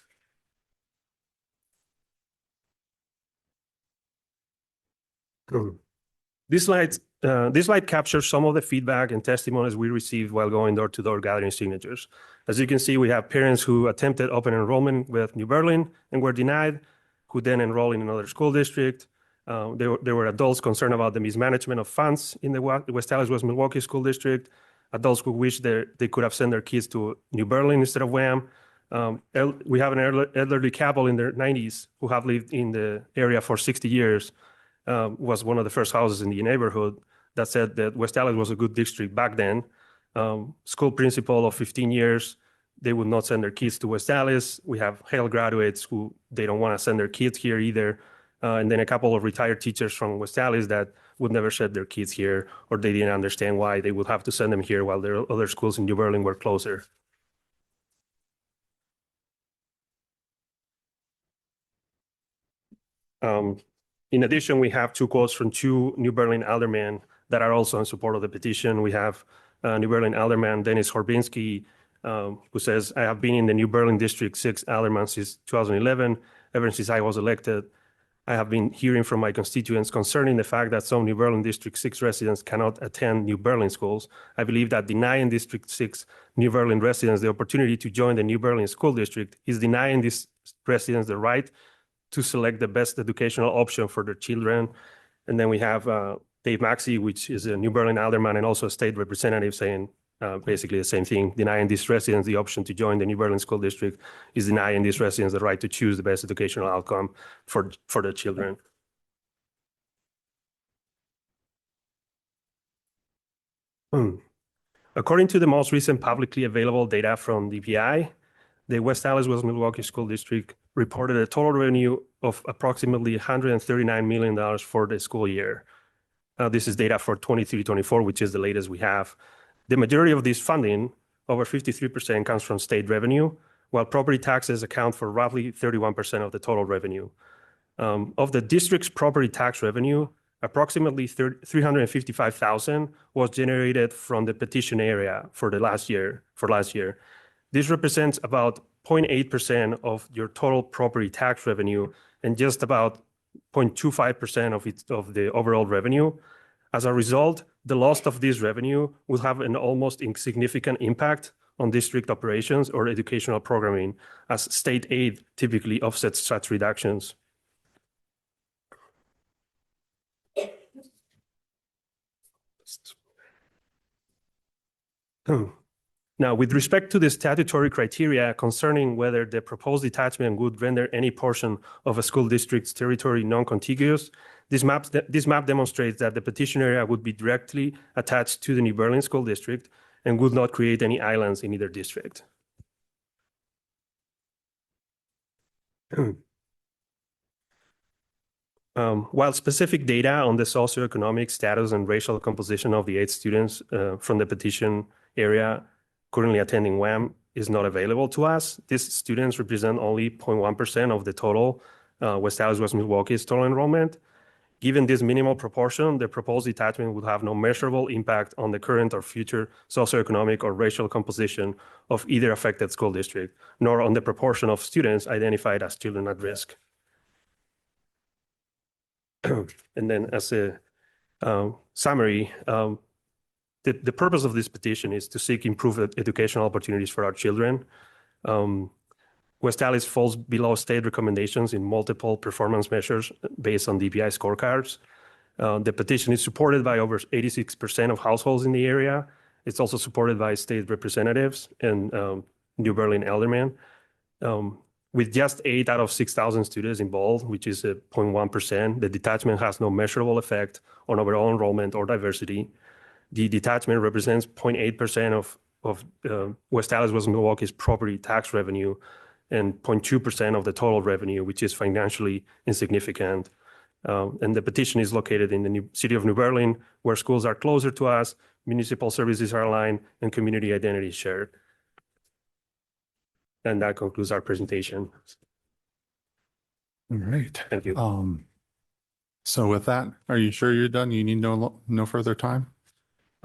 This slide captures some of the feedback and testimonies we received while going door-to-door gathering signatures. As you can see, we have parents who attempted open enrollment with New Berlin and were denied, who then enrolled in another school district. There were adults concerned about the mismanagement of funds in the West Allis West Milwaukee School District, adults who wish they could have sent their kids to New Berlin instead of WAM. We have an elderly couple in their 90s who have lived in the area for 60 years, was one of the first houses in the neighborhood that said that West Allis was a good district back then. School principal of 15 years, they would not send their kids to West Allis. We have Hale graduates who they don't want to send their kids here either. And then a couple of retired teachers from West Allis that would never send their kids here, or they didn't understand why they would have to send them here while their other schools in New Berlin were closer. In addition, we have 2 quotes from 2 New Berlin aldermen that are also in support of the petition. We have New Berlin alderman Dennis Horbinski, who says, "I have been in the New Berlin District 6 alderman since 2011. Ever since I was elected, I have been hearing from my constituents concerning the fact that some New Berlin District 6 residents cannot attend New Berlin schools. I believe that denying District 6 New Berlin residents the opportunity to join the New Berlin School District is denying these residents the right to select the best educational option for their children." And then we have Dave Maxey, which is a New Berlin alderman and also a state representative, saying basically the same thing. Denying these residents the option to join the New Berlin School District is denying these residents the right to choose the best educational outcome for their children. According to the most recent publicly available data from DPI, the West Allis West Milwaukee School District reported a total revenue of approximately $139 million for the school year. This is data for 23-24, which is the latest we have. The majority of this funding, over 53%, comes from state revenue, while property taxes account for roughly 31% of the total revenue. Of the district's property tax revenue, approximately 355,000 was generated from the petition area for last year. This represents about 0.8% of your total property tax revenue and just about 0.25% of the overall revenue. As a result, the loss of this revenue will have an almost insignificant impact on district operations or educational programming, as state aid typically offsets such reductions. Now, with respect to the statutory criteria concerning whether the proposed detachment would render any portion of a school district's territory non-contiguous, this map demonstrates that the petition area would be directly attached to the New Berlin School District and would not create any islands in either district. While specific data on the socioeconomic status and racial composition of the 8 students from the petition area currently attending WAM is not available to us, these students represent only 0.1% of the total West Allis West Milwaukee's total enrollment. Given this minimal proportion, the proposed detachment would have no measurable impact on the current or future socioeconomic or racial composition of either affected school district, nor on the proportion of students identified as children at risk. And then as a summary, the purpose of this petition is to seek improved educational opportunities for our children. West Allis falls below state recommendations in multiple performance measures based on DPI scorecards. The petition is supported by over 86% of households in the area. It's also supported by state representatives and New Berlin aldermen. With just 8 out of 6,000 students involved, which is a 0.1%, the detachment has no measurable effect on overall enrollment or diversity. The detachment represents 0.8% of West Allis West Milwaukee's property tax revenue and 0.2% of the total revenue, which is financially insignificant. And the petition is located in the city of New Berlin, where schools are closer to us, municipal services are aligned, and community identity is shared. And that concludes our presentation. All right. Thank you. So with that, are you sure you're done? You need no further time?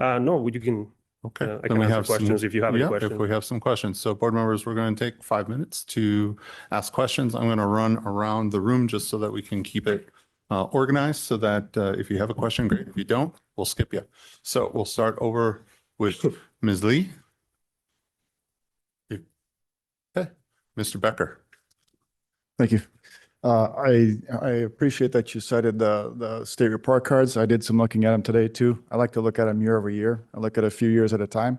No, you can. Okay. I can answer questions if you have any questions. If we have some questions. So board members, we're going to take 5 minutes to ask questions. I'm going to run around the room just so that we can keep it organized, so that if you have a question, great. If you don't, we'll skip you. So we'll start over with Ms. Lee. Okay, Mr. Becker. Thank you. I appreciate that you cited the state report cards. I did some looking at them today too. I like to look at them year over year. I look at a few years at a time.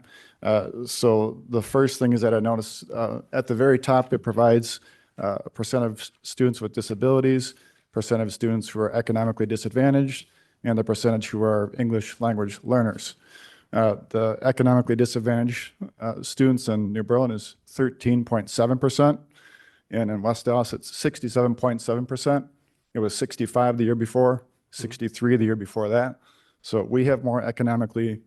So the first thing is that I noticed at the very top, it provides a percent of students with disabilities, percent of students who are economically disadvantaged, and the percentage who are English language learners. The economically disadvantaged students in New Berlin is 13.7%. And in West Allis, it's 67.7%. It was 65 the year before, 63 the year before that. So we have more economically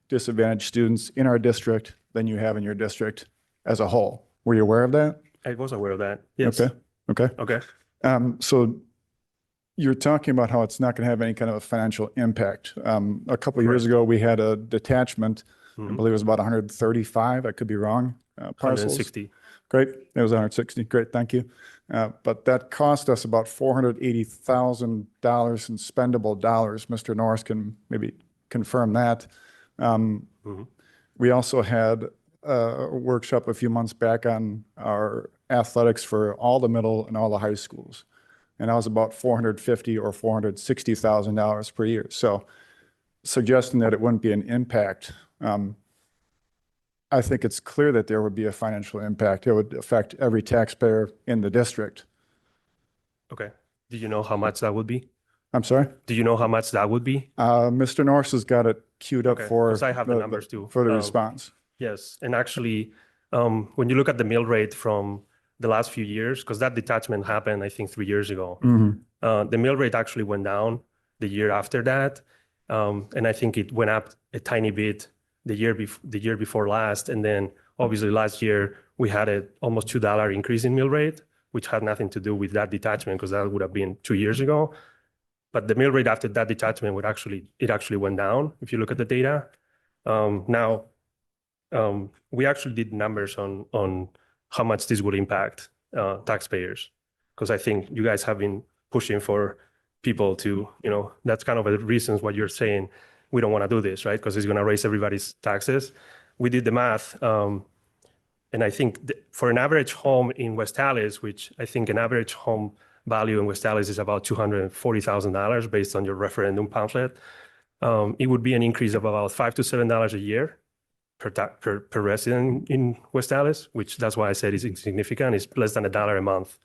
disadvantaged students in our district than you have in your district as a whole. Were you aware of that? I was aware of that. Yes. Okay. So you're talking about how it's not going to have any kind of a financial impact. A couple of years ago, we had a detachment. I believe it was about 135. I could be wrong. Parcels. 160. Great. It was 160. Great. Thank you. But that cost us about $480,000 in spendable dollars. Mr. Norris can maybe confirm that. We also had a workshop a few months back on our athletics for all the middle and all the high schools. And that was about $450,000 or $460,000 per year. So suggesting that it wouldn't be an impact, I think it's clear that there would be a financial impact. It would affect every taxpayer in the district. Okay. Do you know how much that would be? I'm sorry? Do you know how much that would be? Mr. Norris has got it queued up for because I have the numbers too. For the response. Yes. And actually, when you look at the mill rate from the last few years, because that detachment happened, I think 3 years ago, the mill rate actually went down the year after that. And I think it went up a tiny bit the year before last, and then Obviously, last year we had a almost $2 increase in mill rate, which had nothing to do with that detachment because that would have been 2 years ago. But the mill rate after that detachment it actually went down if you look at the data. Now, we actually did numbers on how much this would impact taxpayers, because I think you guys have been pushing for people to, that's kind of the reasons what you're saying, we don't want to do this, right? Because it's going to raise everybody's taxes. We did the math, and I think for an average home in West Allis, which I think an average home value in West Allis is about $240,000 based on your referendum pamphlet, it would be an increase of about $5 to $7 a year per resident in West Allis, which that's why I said it's insignificant. It's less than $1 a month.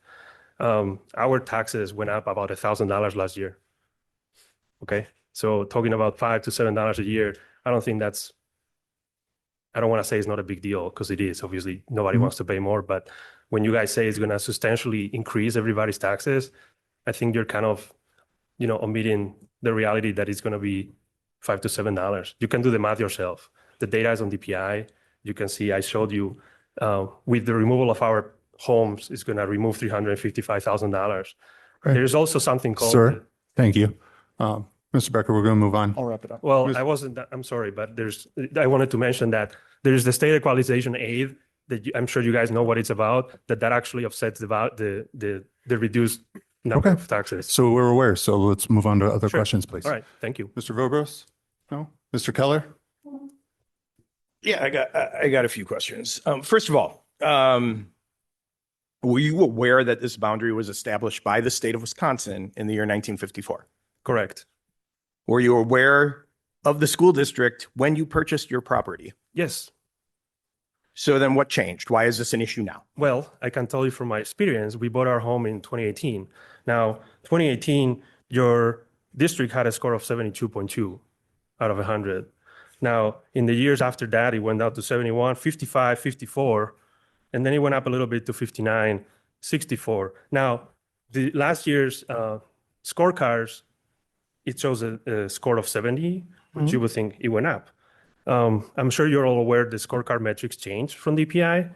Our taxes went up about $1,000 last year. Okay, so talking about $5 to $7 a year, I don't think that's. I don't want to say it's not a big deal because it is. Obviously, nobody wants to pay more. But when you guys say it's going to substantially increase everybody's taxes, I think you're kind of, omitting the reality that it's going to be $5 to $7. You can do the math yourself. The data is on DPI. You can see I showed you with the removal of our homes, it's going to remove $355,000. Right. There's also something called. Sir, thank you. Mr. Becker, we're going to move on. I'll wrap it up. Well, I'm sorry, but I wanted to mention that there's the state equalization aid that I'm sure you guys know what it's about, that actually offsets the reduced number of taxes. So we're aware. So let's move on to other Sure. questions, please. All right, thank you. Mr. Vobros? No? Mr. Keller? Yeah, I got a few questions. First of all, were you aware that this boundary was established by the state of Wisconsin in the year 1954? Correct. Were you aware of the school district when you purchased your property? Yes. So then what changed? Why is this an issue now? Well, I can tell you from my experience, we bought our home in 2018. Now, 2018, your district had a score of 72.2 out of 100. Now, in the years after that, it went down to 71, 55, 54, and then it went up a little bit to 59, 64. Now, the last year's scorecards, it shows a score of 70, which you would think it went up. I'm sure you're all aware the scorecard metrics changed from DPI.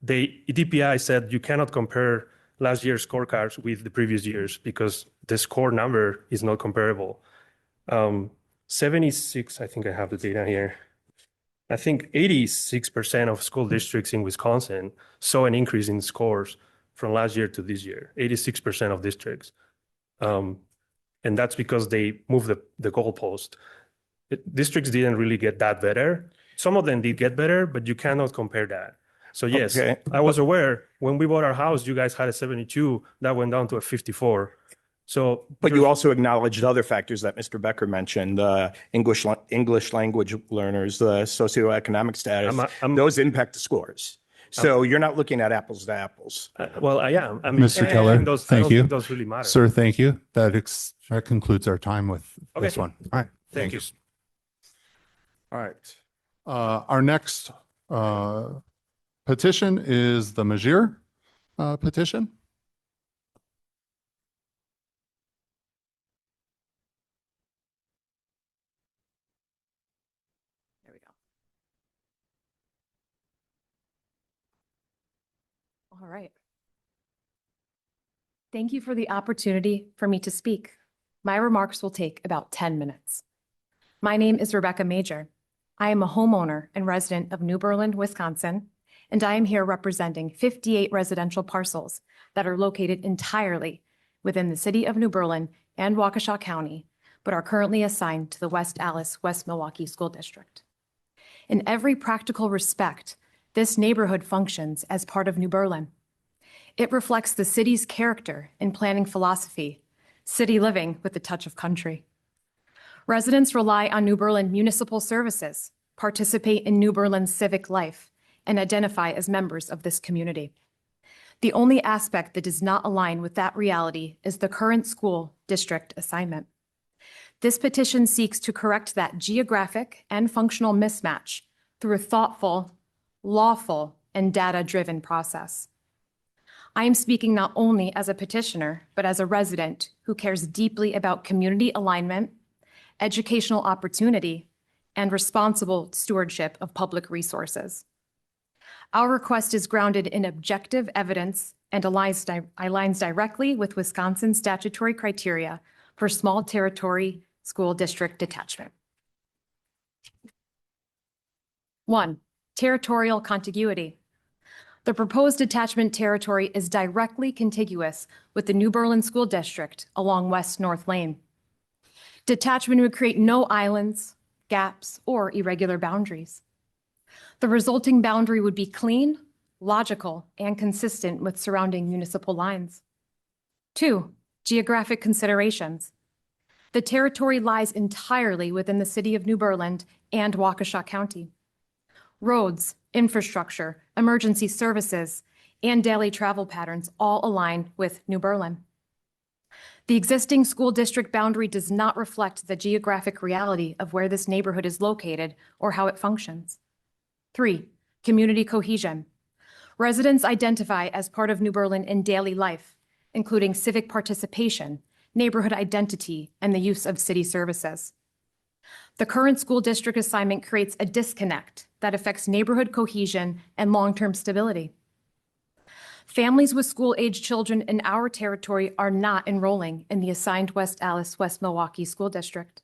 DPI said you cannot compare last year's scorecards with the previous years because the score number is not comparable. 76, I think I have the data here. I think 86% of school districts in Wisconsin saw an increase in scores from last year to this year, 86% of districts. And that's because they moved the goalpost. Districts didn't really get that better. Some of them did get better, but you cannot compare that. So yes, Okay. I was aware when we bought our house, you guys had a 72, that went down to a 54. So, But you also acknowledged other factors that Mr. Becker mentioned, the English language learners, the socioeconomic status, those impact the scores. So you're not looking at apples to apples. Well, I am. I mean, Mr. Keller, I thank don't you. think those really matter. Sir, thank you. That concludes our time with this Okay. one. All right. Thank you. All right. Our next petition is the Majir petition. There we go. All right. Thank you for the opportunity for me to speak. My remarks will take about 10 minutes. My name is Rebecca Major. I am a homeowner and resident of New Berlin, Wisconsin, and I am here representing 58 residential parcels that are located entirely within the city of New Berlin and Waukesha County, but are currently assigned to the West Allis, West Milwaukee School District. In every practical respect, this neighborhood functions as part of New Berlin. It reflects the city's character and planning philosophy, city living with a touch of country. Residents rely on New Berlin municipal services, participate in New Berlin's civic life, and identify as members of this community. The only aspect that does not align with that reality is the current school district assignment. This petition seeks to correct that geographic and functional mismatch through a thoughtful, lawful, and data-driven process. I am speaking not only as a petitioner, but as a resident who cares deeply about community alignment, educational opportunity, and responsible stewardship of public resources. Our request is grounded in objective evidence and aligns directly with Wisconsin's statutory criteria for small territory school district detachment. 1. Territorial contiguity. The proposed detachment territory is directly contiguous with the New Berlin School District along West North Lane. Detachment would create no islands, gaps, or irregular boundaries. The resulting boundary would be clean, logical, and consistent with surrounding municipal lines. 2. Geographic considerations. The territory lies entirely within the city of New Berlin and Waukesha County. Roads, infrastructure, emergency services, and daily travel patterns all align with New Berlin. The existing school district boundary does not reflect the geographic reality of where this neighborhood is located or how it functions. 3. Community cohesion. Residents identify as part of New Berlin in daily life, including civic participation, neighborhood identity, and the use of city services. The current school district assignment creates a disconnect that affects neighborhood cohesion and long-term stability. Families with school-age children in our territory are not enrolling in the assigned West Allis, West Milwaukee School District.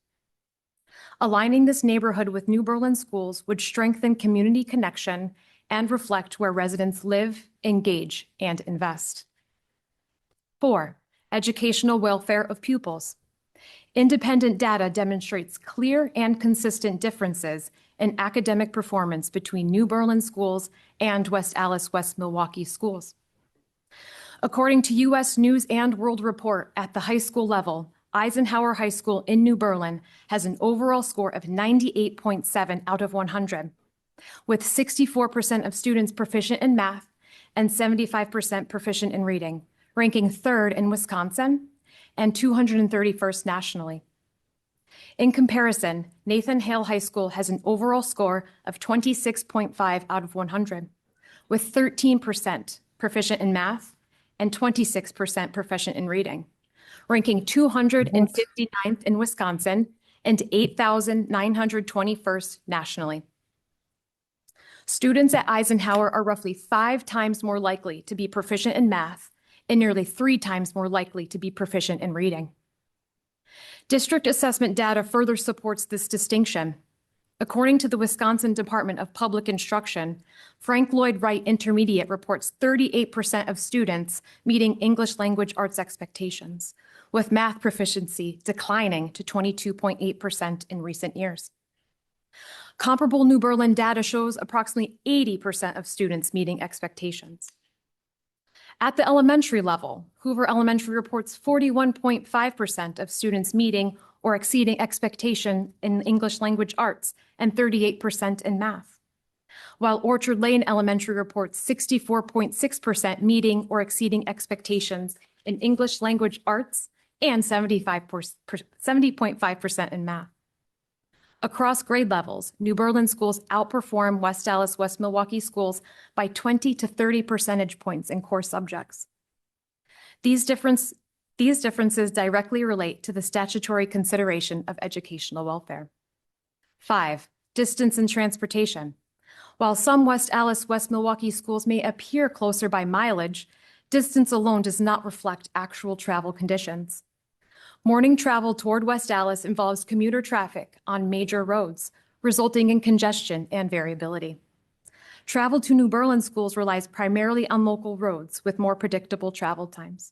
Aligning this neighborhood with New Berlin schools would strengthen community connection and reflect where residents live, engage, and invest. 4. Educational welfare of pupils. Independent data demonstrates clear and consistent differences in academic performance between New Berlin schools and West Allis, West Milwaukee schools. According to U.S. News and World Report, at the high school level, Eisenhower High School in New Berlin has an overall score of 98.7 out of 100, with 64% of students proficient in math and 75% proficient in reading, ranking 3rd in Wisconsin and 231st nationally. In comparison, Nathan Hale High School has an overall score of 26.5 out of 100, with 13% proficient in math and 26% proficient in reading, ranking 259th in Wisconsin and 8,921st nationally. Students at Eisenhower are roughly 5 times more likely to be proficient in math and nearly 3 times more likely to be proficient in reading. District assessment data further supports this distinction. According to the Wisconsin Department of Public Instruction, Frank Lloyd Wright Intermediate reports 38% of students meeting English language arts expectations, with math proficiency declining to 22.8% in recent years. Comparable New Berlin data shows approximately 80% of students meeting expectations. At the elementary level, Hoover Elementary reports 41.5% of students meeting or exceeding expectation in English language arts and 38% in math, while Orchard Lane Elementary reports 64.6% meeting or exceeding expectations in English language arts and 70.5% in math. Across grade levels, New Berlin schools outperform West Allis, West Milwaukee schools by 20 to 30 percentage points in core subjects. These differences directly relate to the statutory consideration of educational welfare. 5. Distance and transportation. While some West Allis, West Milwaukee schools may appear closer by mileage, distance alone does not reflect actual travel conditions. Morning travel toward West Allis involves commuter traffic on major roads, resulting in congestion and variability. Travel to New Berlin schools relies primarily on local roads with more predictable travel times.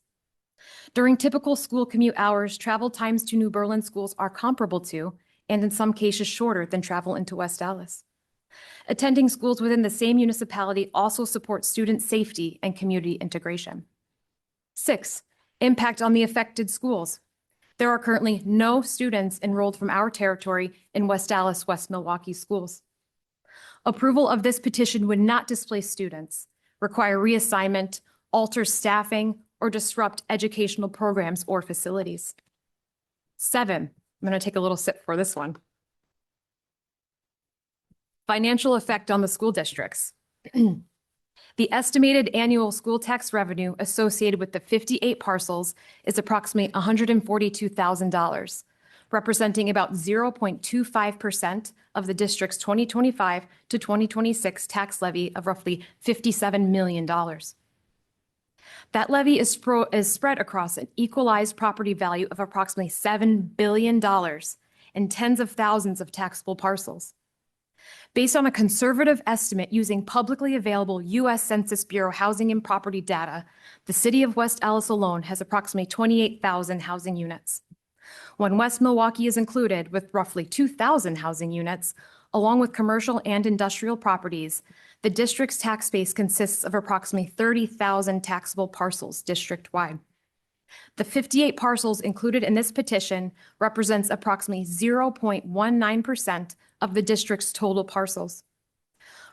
During typical school commute hours, travel times to New Berlin schools are comparable to, and in some cases shorter than travel into West Allis. Attending schools within the same municipality also supports student safety and community integration. 6. Impact on the affected schools. There are currently no students enrolled from our territory in West Allis, West Milwaukee schools. Approval of this petition would not displace students, require reassignment, alter staffing, or disrupt educational programs or facilities. 7. I'm going to take a little sip for this one. Financial effect on the school districts. The estimated annual school tax revenue associated with the 58 parcels is approximately $142,000, representing about 0.25% of the district's 2025 to 2026 tax levy of roughly $57 million. That levy is spread across an equalized property value of approximately $7 billion and tens of thousands of taxable parcels. Based on a conservative estimate using publicly available U.S. Census Bureau housing and property data, the city of West Allis alone has approximately 28,000 housing units. When West Milwaukee is included with roughly 2,000 housing units, along with commercial and industrial properties, the district's tax base consists of approximately 30,000 taxable parcels district-wide. The 58 parcels included in this petition represents approximately 0.19% of the district's total parcels.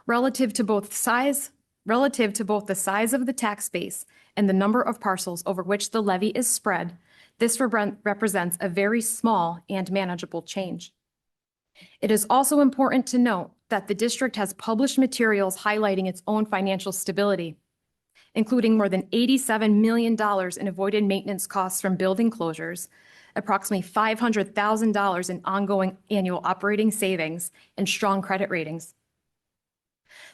Relative to both the size of the tax base and the number of parcels over which the levy is spread, this represents a very small and manageable change. It is also important to note that the district has published materials highlighting its own financial stability, including more than $87 million in avoided maintenance costs from building closures, approximately $500,000 in ongoing annual operating savings, and strong credit ratings.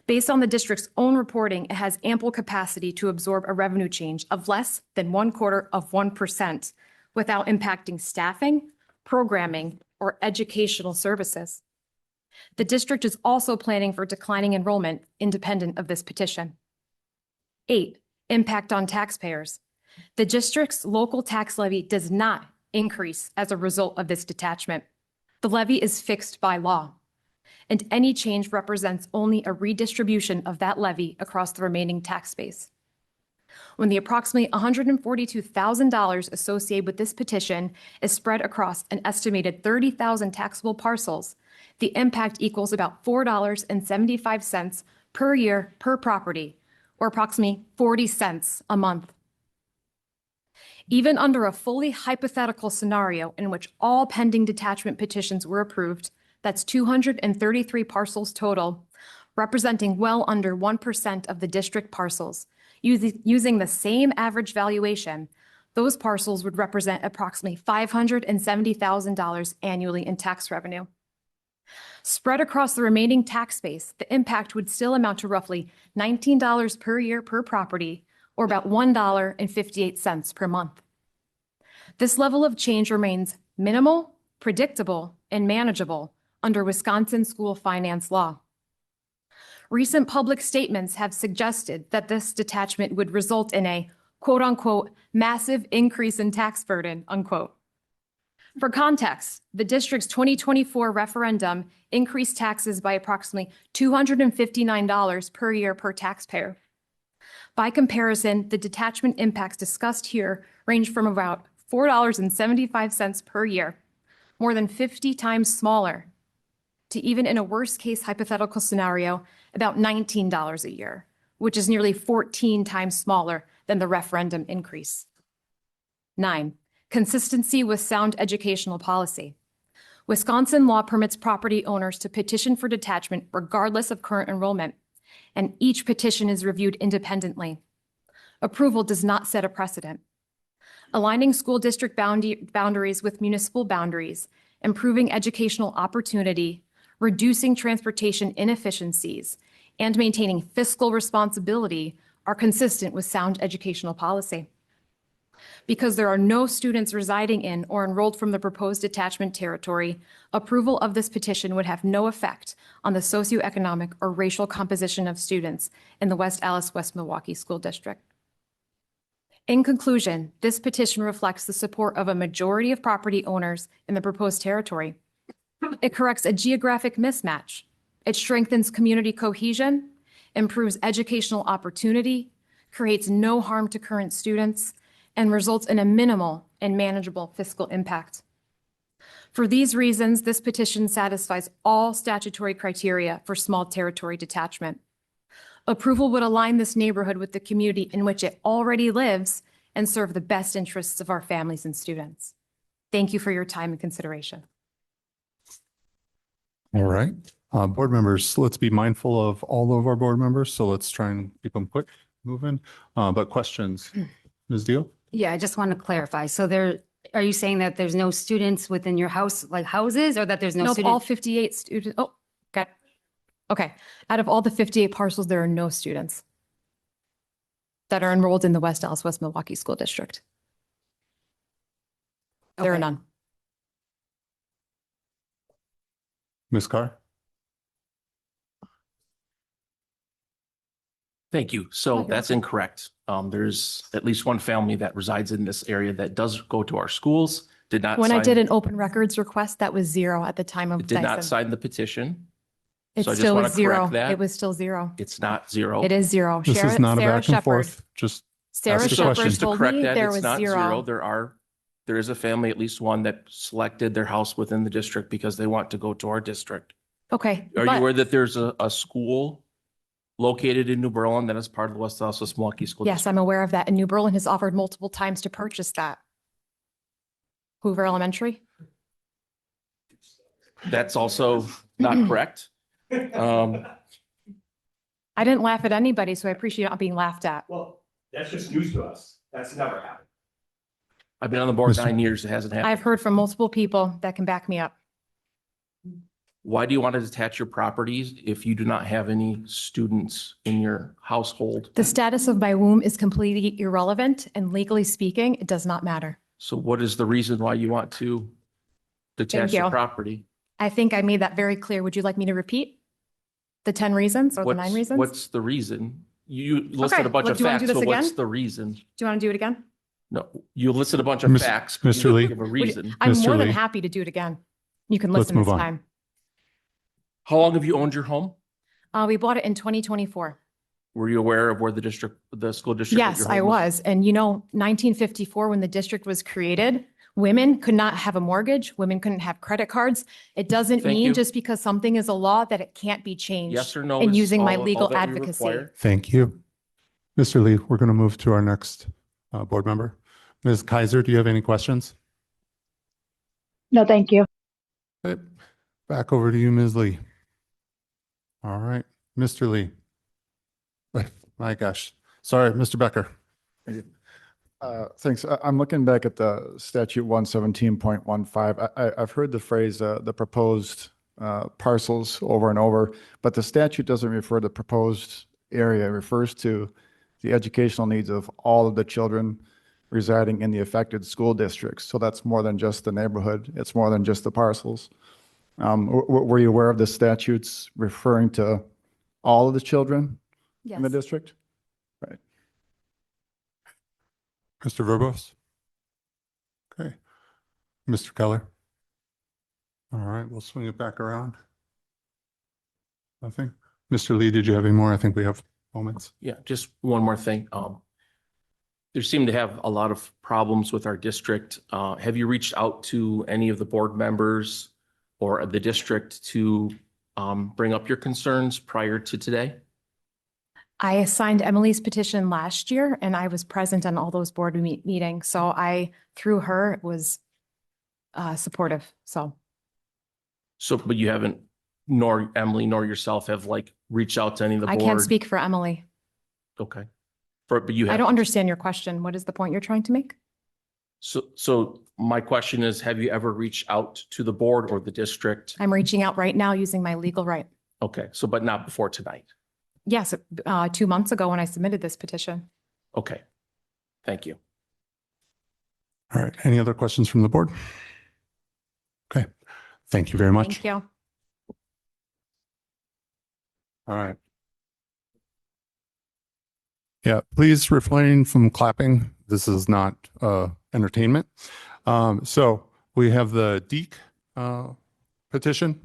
Based on the district's own reporting, it has ample capacity to absorb a revenue change of less than 0.25% without impacting staffing, programming, or educational services. The district is also planning for declining enrollment independent of this petition. 8, impact on taxpayers. The district's local tax levy does not increase as a result of this detachment. The levy is fixed by law, and any change represents only a redistribution of that levy across the remaining tax base. When the approximately $142,000 associated with this petition is spread across an estimated 30,000 taxable parcels, the impact equals about $4.75 per year per property, or approximately 40 cents a month. Even under a fully hypothetical scenario in which all pending detachment petitions were approved, that's 233 parcels total, representing well under 1% of the district parcels. Using the same average valuation, those parcels would represent approximately $570,000 annually in tax revenue. Spread across the remaining tax base, the impact would still amount to roughly $19 per year per property, or about $1.58 per month. This level of change remains minimal, predictable, and manageable under Wisconsin school finance law. Recent public statements have suggested that this detachment would result in a quote-unquote massive increase in tax burden, unquote. For context, the district's 2024 referendum increased taxes by approximately $259 per year per taxpayer. By comparison, the detachment impacts discussed here range from about $4.75 per year, more than 50 times smaller, to even in a worst-case hypothetical scenario, about $19 a year, which is nearly 14 times smaller than the referendum increase. 9, consistency with sound educational policy. Wisconsin law permits property owners to petition for detachment regardless of current enrollment, and each petition is reviewed independently. Approval does not set a precedent. Aligning school district boundaries with municipal boundaries, improving educational opportunity, reducing transportation inefficiencies, and maintaining fiscal responsibility are consistent with sound educational policy. Because there are no students residing in or enrolled from the proposed detachment territory, approval of this petition would have no effect on the socioeconomic or racial composition of students in the West Allis, West Milwaukee School District. In conclusion, this petition reflects the support of a majority of property owners in the proposed territory. It corrects a geographic mismatch. It strengthens community cohesion, improves educational opportunity, creates no harm to current students, and results in a minimal and manageable fiscal impact. For these reasons, this petition satisfies all statutory criteria for small territory detachment. Approval would align this neighborhood with the community in which it already lives and serve the best interests of our families and students. Thank you for your time and consideration. All right. Board members, let's be mindful of all of our board members, so let's try and keep them quick moving. But questions, Ms. Deal? Yeah, I just want to clarify. So there, Are you saying that there's no students within your house, like houses, or that there's no Nope, all students? 58 students. Oh, okay. Okay. Out of all the 58 parcels, there are no students that are enrolled in the West Dallas, West Milwaukee School District. There are Okay. none. Ms. Carr? Thank you. So that's incorrect. There's at least one family that resides in this area that does go to our schools, did not When I sign, did an open records request, that was 0 at the time of did not Dyson. sign the petition. It So I just still want was to correct 0. that. It was still 0. It's not 0. It is 0. This is not a Sarah back and Shepherd. forth. Just Sarah ask a Shepherd question. Just to told correct me that, there it's was not 0. There is a family, at least one, that selected their house within the district because they want to go to our district. Okay. Are you but- aware that there's a school located in New Berlin that is part of the West Dallas West Milwaukee School Yes, District? I'm aware of that. And New Berlin has offered multiple times to purchase that. Hoover Elementary? That's also not correct. Um, I didn't laugh at anybody, so I appreciate not being laughed at. Well, that's just news to us. That's never happened. I've been on the board Mr. 9 years. It hasn't happened. I've heard from multiple people that can back me up. Why do you want to detach your properties if you do not have any students in your household? The status of my womb is completely irrelevant, and legally speaking, it does not matter. So what is the reason why you want to detach you. the property? I think I made that very clear. Would you like me to repeat the 10 reasons or the 9 reasons? What's the reason? You listed Okay, a bunch well, of do you wanna do facts, so this what's again? the reason? Do you want to do it again? No, you listed a bunch of facts. but you Mr. didn't Lee? Give a reason. I'm Mr. more than Lee. happy to do it again. You can Let's listen move this on. time. How long have you owned your home? We bought it in 2024. Were you aware of where the school district? that Yes, your I home was. And 1954, when the district was created, women could not have a mortgage. Women couldn't have credit cards. It doesn't Thank mean you. just because something is a law that it can't be changed. Yes or no? And is using my all legal that we advocacy. require? Thank you. Mr. Lee, we're going to move to our next board member. Ms. Kaiser, do you have any questions? No, thank you. Okay. Back over to you, Ms. Lee. All right, Mr. Lee. My gosh. Sorry, Mr. Becker. Thanks. I'm looking back at the statute 117.15. I've heard the phrase, the proposed parcels over and over, but the statute doesn't refer to proposed area. It refers to the educational needs of all of the children residing in the affected school districts. So that's more than just the neighborhood. It's more than just the parcels. Were you aware of the statutes referring to all of the children in the Yes. district? Right. Mr. Verbos? Okay. Mr. Keller? All right, we'll swing it back around. Nothing? Mr. Lee, did you have any more? I think we have moments. Yeah, just one more thing. There seem to have a lot of problems with our district. Have you reached out to any of the board members or the district to bring up your concerns prior to today? I signed Emily's petition last year and I was present on all those board meetings. So through her, was supportive. So So, but you haven't, nor Emily, nor yourself have reached out to any of the I board? can't speak for Emily. Okay. But you I have. don't understand your question. What is the point you're trying to make? So my question is, have you ever reached out to the board or the district? I'm reaching out right now using my legal right. Okay, so but not before tonight. Yes, 2 months ago when I submitted this petition. Okay, thank you. All right, any other questions from the board? Okay, thank you very much. Thank you. All right. Yeah, please refrain from clapping. This is not entertainment. So we have the Deke petition.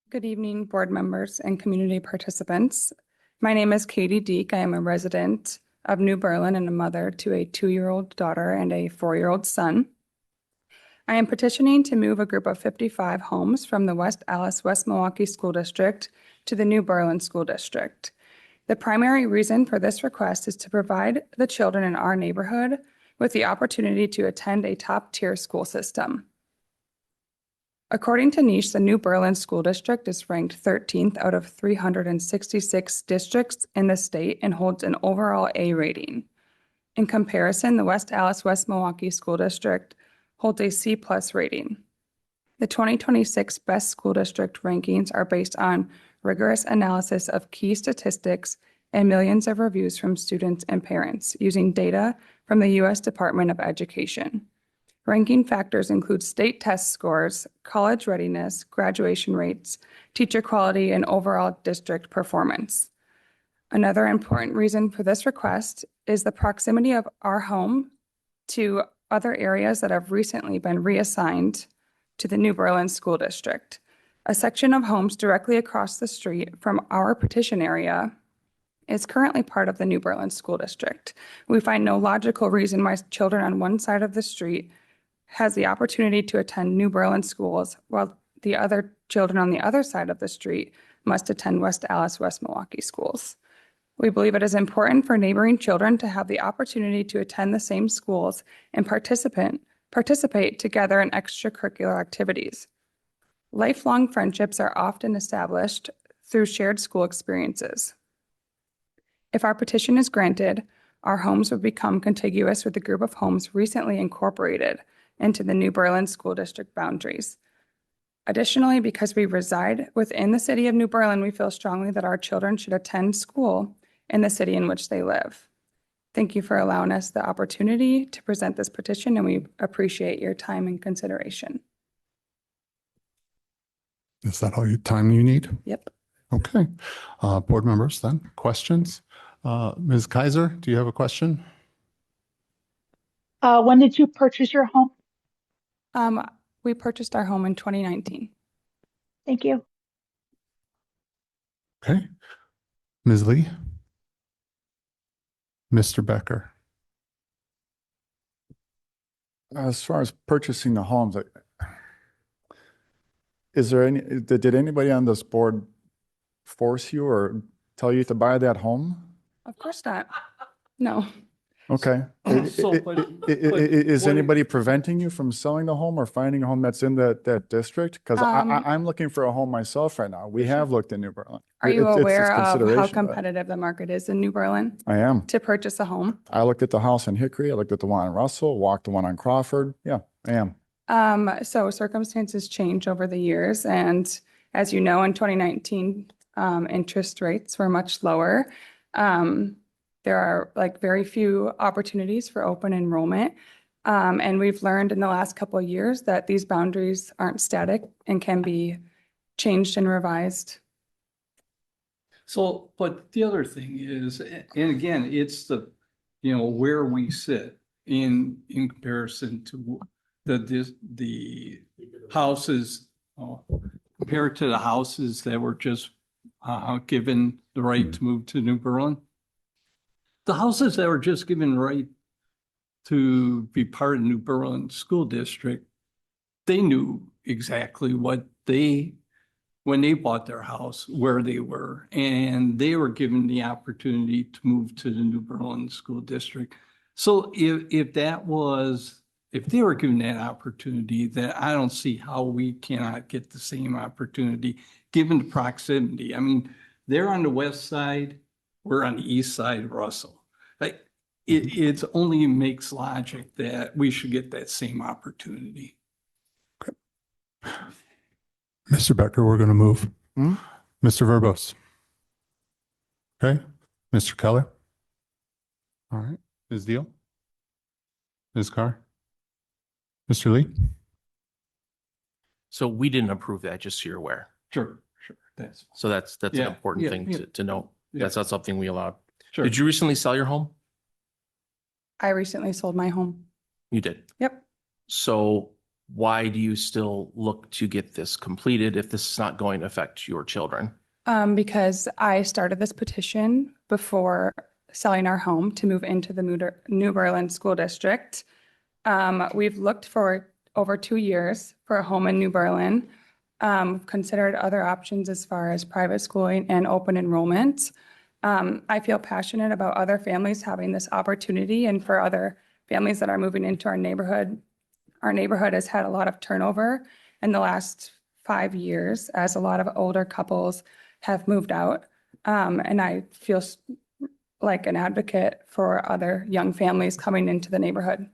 Good evening, board members and community participants. My name is Katie Deek. I am a resident of New Berlin and a mother to a 2-year-old daughter and a 4-year-old son. I am petitioning to move a group of 55 homes from the West Allis, West Milwaukee School District to the New Berlin School District. The primary reason for this request is to provide the children in our neighborhood with the opportunity to attend a top-tier school system. According to Niche, the New Berlin School District is ranked 13th out of 366 districts in the state and holds an overall A rating. In comparison, the West Allis West Milwaukee School District holds a C+ rating. The 2026 Best School District rankings are based on rigorous analysis of key statistics and millions of reviews from students and parents using data from the U.S. Department of Education. Ranking factors include state test scores, college readiness, graduation rates, teacher quality, and overall district performance. Another important reason for this request is the proximity of our home to other areas that have recently been reassigned to the New Berlin School District. A section of homes directly across the street from our petition area is currently part of the New Berlin School District. We find no logical reason why children on one side of the street has the opportunity to attend New Berlin schools, while the other children on the other side of the street must attend West Allis West Milwaukee schools. We believe it is important for neighboring children to have the opportunity to attend the same schools and participate together in extracurricular activities. Lifelong friendships are often established through shared school experiences. If our petition is granted, our homes would become contiguous with a group of homes recently incorporated into the New Berlin School District boundaries. Additionally, because we reside within the city of New Berlin, we feel strongly that our children should attend school in the city in which they live. Thank you for allowing us the opportunity to present this petition, and we appreciate your time and consideration. Is that all your time you need? Yep. Okay. Board members then, questions? Ms. Kaiser, do you have a question? When did you purchase your home? We purchased our home in 2019. Thank you. Okay. Ms. Lee? Mr. Becker? As far as purchasing the homes, did anybody on this board force you or tell you to buy that home? Of course not. No. Okay. Is anybody preventing you from selling the home or finding a home that's in that district? Because I'm looking for a home myself right now. We have looked in New Berlin. Are you It's aware of how consideration, but competitive the market is in New Berlin I am. to purchase a home? I looked at the house in Hickory. I looked at the one in Russell, walked the one on Crawford. Yeah, I am. So circumstances change over the years. And as you know, in 2019, interest rates were much lower. There are very few opportunities for open enrollment. And we've learned in the last couple of years that these boundaries aren't static and can be changed and revised. So, but the other thing is, and again, it's where we sit in comparison to the houses, compared to the houses that were just given the right to move to New Berlin. The houses that were just given right to be part of New Berlin School District, they knew exactly when they bought their house, where they were, and they were given the opportunity to move to the New Berlin School District. So if they were given that opportunity, then I don't see how we cannot get the same opportunity given the proximity. I mean, they're on the west side, we're on the east side of Russell. It only makes logic that we should get that same opportunity. Mr. Becker, we're going to move. Mr. Verbos. Okay. Mr. Keller. All right. Ms. Deal. Ms. Carr. Mr. Lee. So we didn't approve that, just so you're aware. Sure. That's an Yeah, important yeah, thing yeah. to note. Yeah. That's not something we allowed. Sure. Did you recently sell your home? I recently sold my home. You did. Yep. So why do you still look to get this completed if this is not going to affect your children? Because I started this petition before selling our home to move into the New Berlin School District. We've looked for over 2 years for a home in New Berlin. Considered other options as far as private schooling and open enrollment. I feel passionate about other families having this opportunity, and for other families that are moving into our neighborhood. Our neighborhood has had a lot of turnover, in the last 5 years, as a lot of older couples have moved out. And I feel like an advocate for other young families coming into the neighborhood.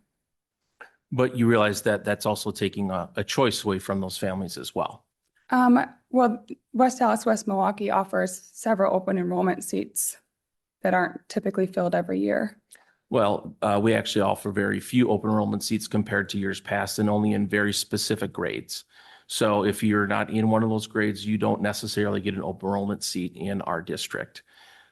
But you realize that that's also taking a choice away from those families as well. Well, West Dallas, West Milwaukee offers several open enrollment seats that aren't typically filled every year. Well, we actually offer very few open enrollment seats compared to years past and only in very specific grades. So if you're not in one of those grades, you don't necessarily get an open enrollment seat in our district.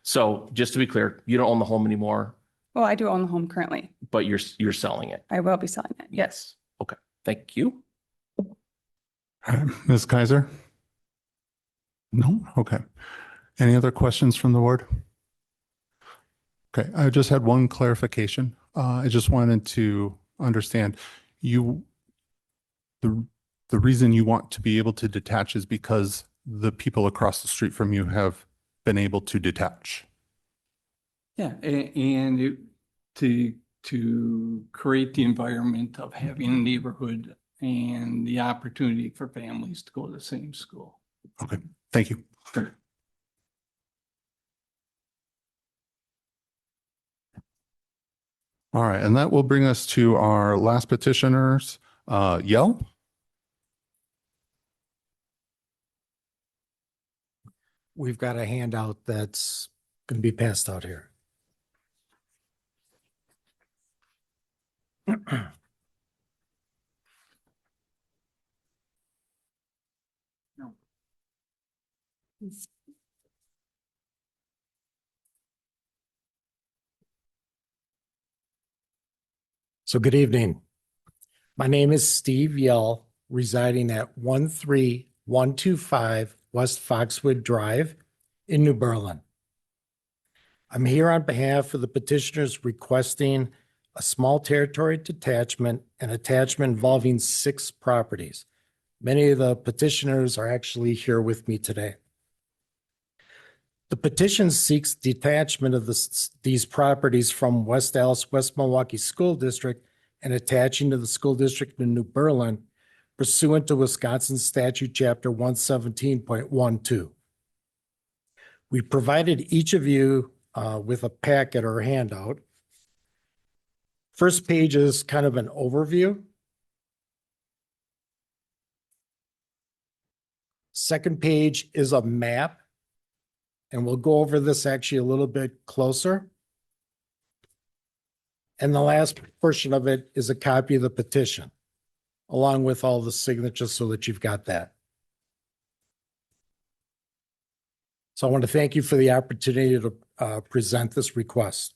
So just to be clear, you don't own the home anymore, Well, I do own the home currently. but you're selling it. I will be selling it. Yes. Okay, thank you. Ms. Kaiser? No? Okay. Any other questions from the board? Okay, I just had one clarification. I just wanted to understand the reason you want to be able to detach is because the people across the street from you have been able to detach. Yeah, to create the environment of having a neighborhood and the opportunity for families to go to the same school. Okay, thank you. Sure. All right, and that will bring us to our last petitioners. Yell? We've got a handout that's going to be passed out here. So good evening. My name is Steve Yell, residing at 13125 West Foxwood Drive in New Berlin. I'm here on behalf of the petitioners requesting a small territory detachment and attachment involving 6 properties. Many of the petitioners are actually here with me today. The petition seeks detachment of these properties from West Dallas, West Milwaukee School District and attaching to the school district in New Berlin pursuant to Wisconsin Statute Chapter 117.12. We provided each of you with a packet or handout. First page is kind of an overview. Second page is a map. And we'll go over this actually a little bit closer. And the last portion of it is a copy of the petition, along with all the signatures so that you've got that. So I want to thank you for the opportunity to present this request.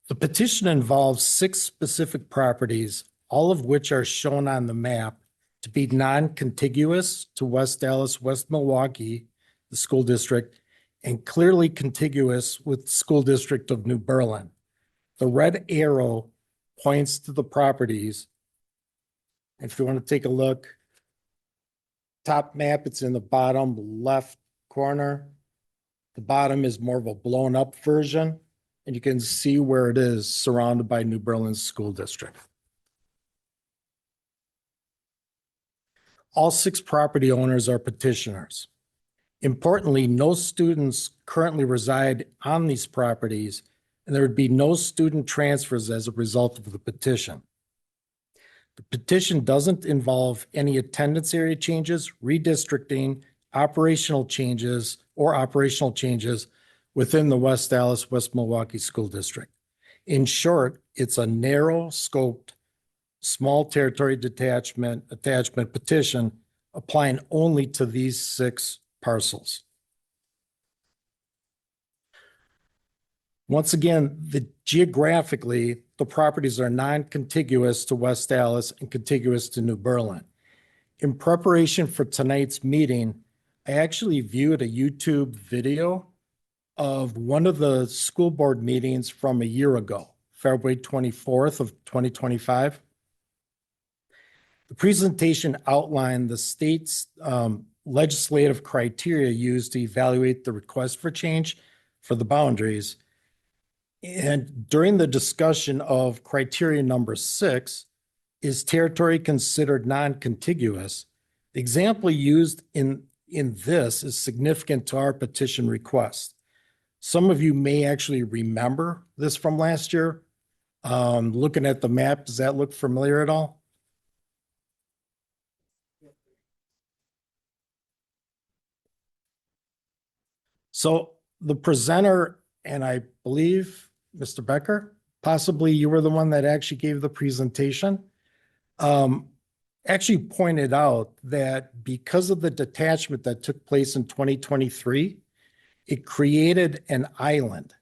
The petition involves 6 specific properties, all of which are shown on the map to be non-contiguous to West Dallas, West Milwaukee, the school district, and clearly contiguous with the school district of New Berlin. The red arrow points to the properties. If you want to take a look, top map, it's in the bottom left corner. The bottom is more of a blown up version, and you can see where it is surrounded by New Berlin School District. All 6 property owners are petitioners. Importantly, no students currently reside on these properties, and there would be no student transfers as a result of the petition. The petition doesn't involve any attendance area changes, redistricting, operational changes within the West Dallas, West Milwaukee School District. In short, it's a narrow scoped, small territory attachment petition applying only to these 6 parcels. Once again, geographically, the properties are non-contiguous to West Dallas and contiguous to New Berlin. In preparation for tonight's meeting, I actually viewed a YouTube video of one of the school board meetings from a year ago, February 24th of 2025. The presentation outlined the state's legislative criteria used to evaluate the request for change for the boundaries. And during the discussion of criteria number 6, Is territory considered non-contiguous? The example used in this is significant to our petition request. Some of you may actually remember this from last year. Looking at the map, does that look familiar at all? So the presenter, and I believe Mr. Becker, possibly you were the one that actually gave the presentation, actually pointed out that because of the detachment that took place in 2023, it created an island,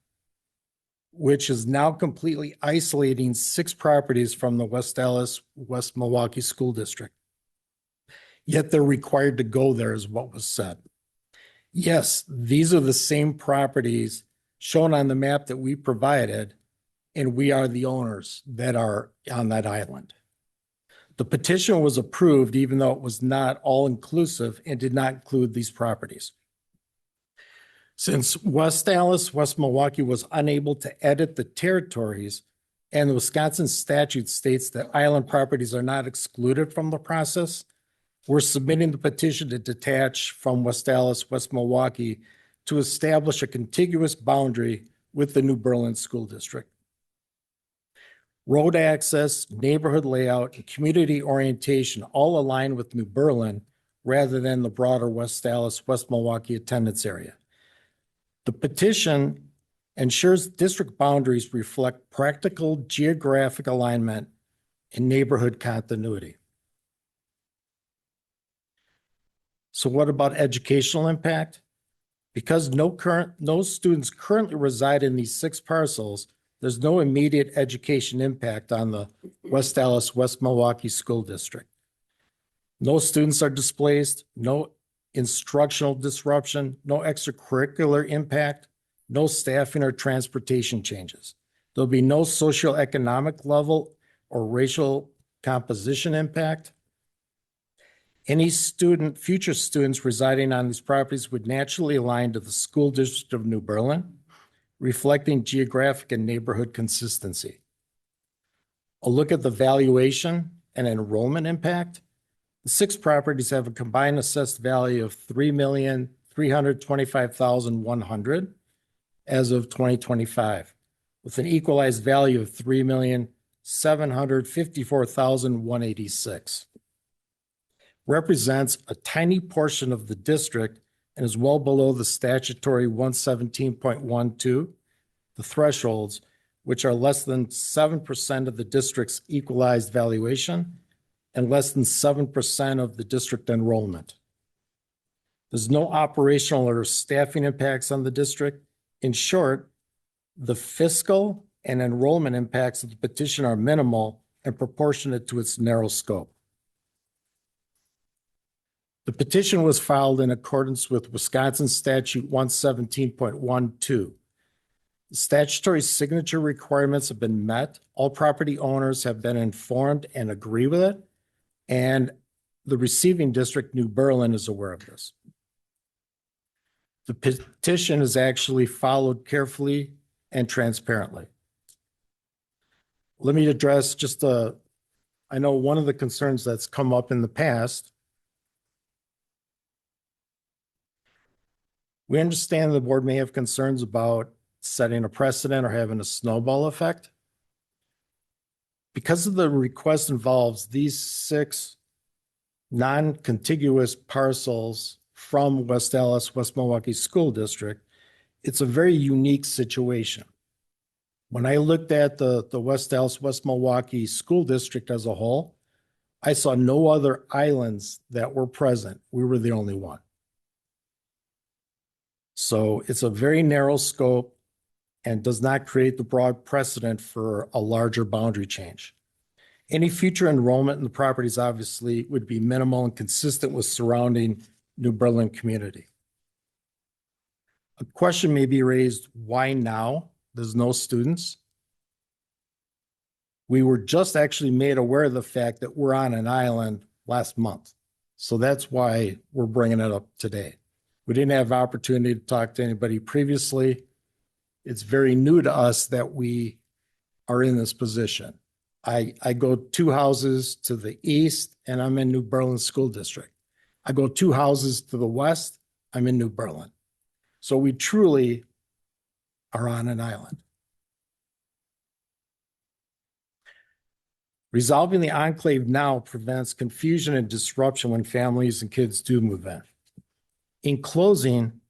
which is now completely isolating 6 properties from the West Dallas, West Milwaukee School District. Yet they're required to go there, is what was said. Yes, these are the same properties shown on the map that we provided, and we are the owners that are on that island. The petition was approved even though it was not all-inclusive and did not include these properties. Since West Dallas, West Milwaukee was unable to edit the territories, and the Wisconsin statute states that island properties are not excluded from the process, we're submitting the petition to detach from West Dallas, West Milwaukee to establish a contiguous boundary with the New Berlin School District. Road access, neighborhood layout, and community orientation all align with New Berlin rather than the broader West Dallas, West Milwaukee attendance area. The petition ensures district boundaries reflect practical geographic alignment and neighborhood continuity. So what about educational impact? Because no students currently reside in these 6 parcels, there's no immediate education impact on the West Dallas, West Milwaukee School District. No students are displaced, no instructional disruption, no extracurricular impact, no staffing or transportation changes. There'll be no socioeconomic level or racial composition impact. Any future students residing on these properties would naturally align to the school district of New Berlin, reflecting geographic and neighborhood consistency. A look at the valuation and enrollment impact. The 6 properties have a combined assessed value of $3,325,100 as of 2025, with an equalized value of $3,754,186. Represents a tiny portion of the district and is well below the statutory 117.12, the thresholds, which are less than 7% of the district's equalized valuation and less than 7% of the district enrollment. There's no operational or staffing impacts on the district. In short, the fiscal and enrollment impacts of the petition are minimal and proportionate to its narrow scope. The petition was filed in accordance with Wisconsin Statute 117.12. The statutory signature requirements have been met. All property owners have been informed and agree with it. And the receiving district, New Berlin, is aware of this. The petition is actually followed carefully and transparently. Let me address I know one of the concerns that's come up in the past. We understand the board may have concerns about setting a precedent or having a snowball effect. Because of the request involves these 6 non-contiguous parcels from West Dallas, West Milwaukee School District, it's a very unique situation. When I looked at the West Dallas, West Milwaukee School District as a whole, I saw no other islands that were present. We were the only one. So it's a very narrow scope and does not create the broad precedent for a larger boundary change. Any future enrollment in the properties obviously would be minimal and consistent with surrounding New Berlin community. A question may be raised, why now? There's no students. We were just actually made aware of the fact that we're on an island last month. So that's why we're bringing it up today. We didn't have opportunity to talk to anybody previously. It's very new to us that we are in this position. I go 2 houses to the east and I'm in New Berlin School District. I go 2 houses to the west, I'm in New Berlin. So we truly are on an island. Resolving the enclave now prevents confusion and disruption when families and kids do move in. In closing,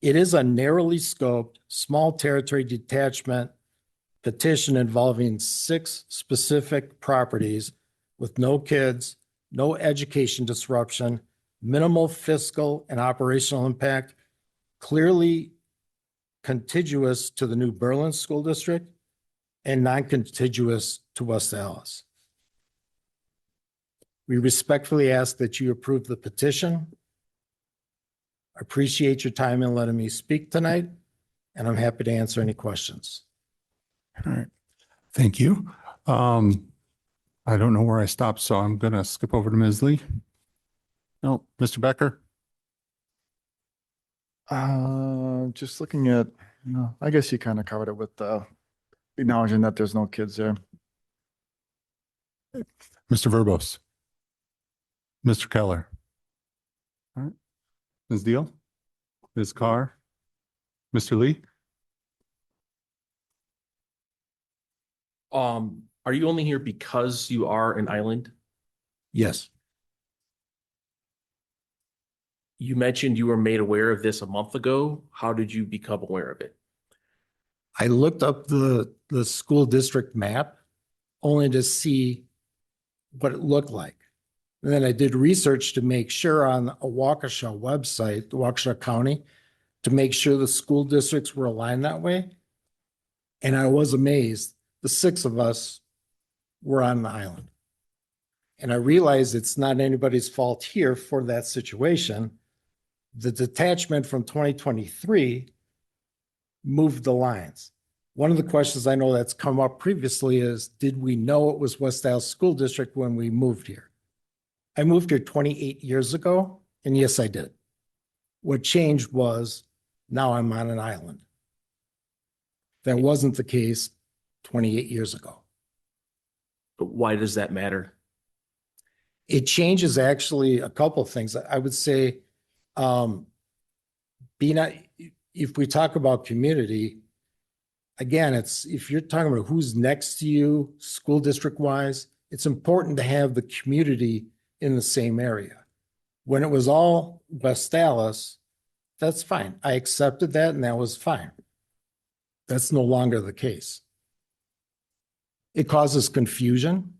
it is a narrowly scoped, small territory detachment petition involving 6 specific properties with no kids, no education disruption, minimal fiscal and operational impact, clearly contiguous to the New Berlin School District and non-contiguous to West Allis. We respectfully ask that you approve the petition. I appreciate your time in letting me speak tonight, and I'm happy to answer any questions. All right. Thank you. I don't know where I stopped, so I'm going to skip over to Ms. Lee. No, Mr. Becker? Just looking at, I guess you kind of covered it with acknowledging that there's no kids there. Mr. Verbos? Mr. Keller? All right. Ms. Deal? Ms. Carr? Mr. Lee? Are you only here because you are an island? Yes. You mentioned you were made aware of this a month ago. How did you become aware of it? I looked up the school district map only to see what it looked like. And then I did research to make sure on a Waukesha website, the Waukesha County, to make sure the school districts were aligned that way. And I was amazed. The 6 of us were on the island. And I realized it's not anybody's fault here for that situation. The detachment from 2023 moved the lines. One of the questions I know that's come up previously is, did we know it was West Allis School District when we moved here? I moved here 28 years ago, and yes, I did. What changed was now I'm on an island. That wasn't the case 28 years ago. But why does that matter? It changes actually a couple of things. I would say, if we talk about community, again, it's if you're talking about who's next to you, school district wise, it's important to have the community in the same area. When it was all West Allis, that's fine. I accepted that and that was fine. That's no longer the case. It causes confusion.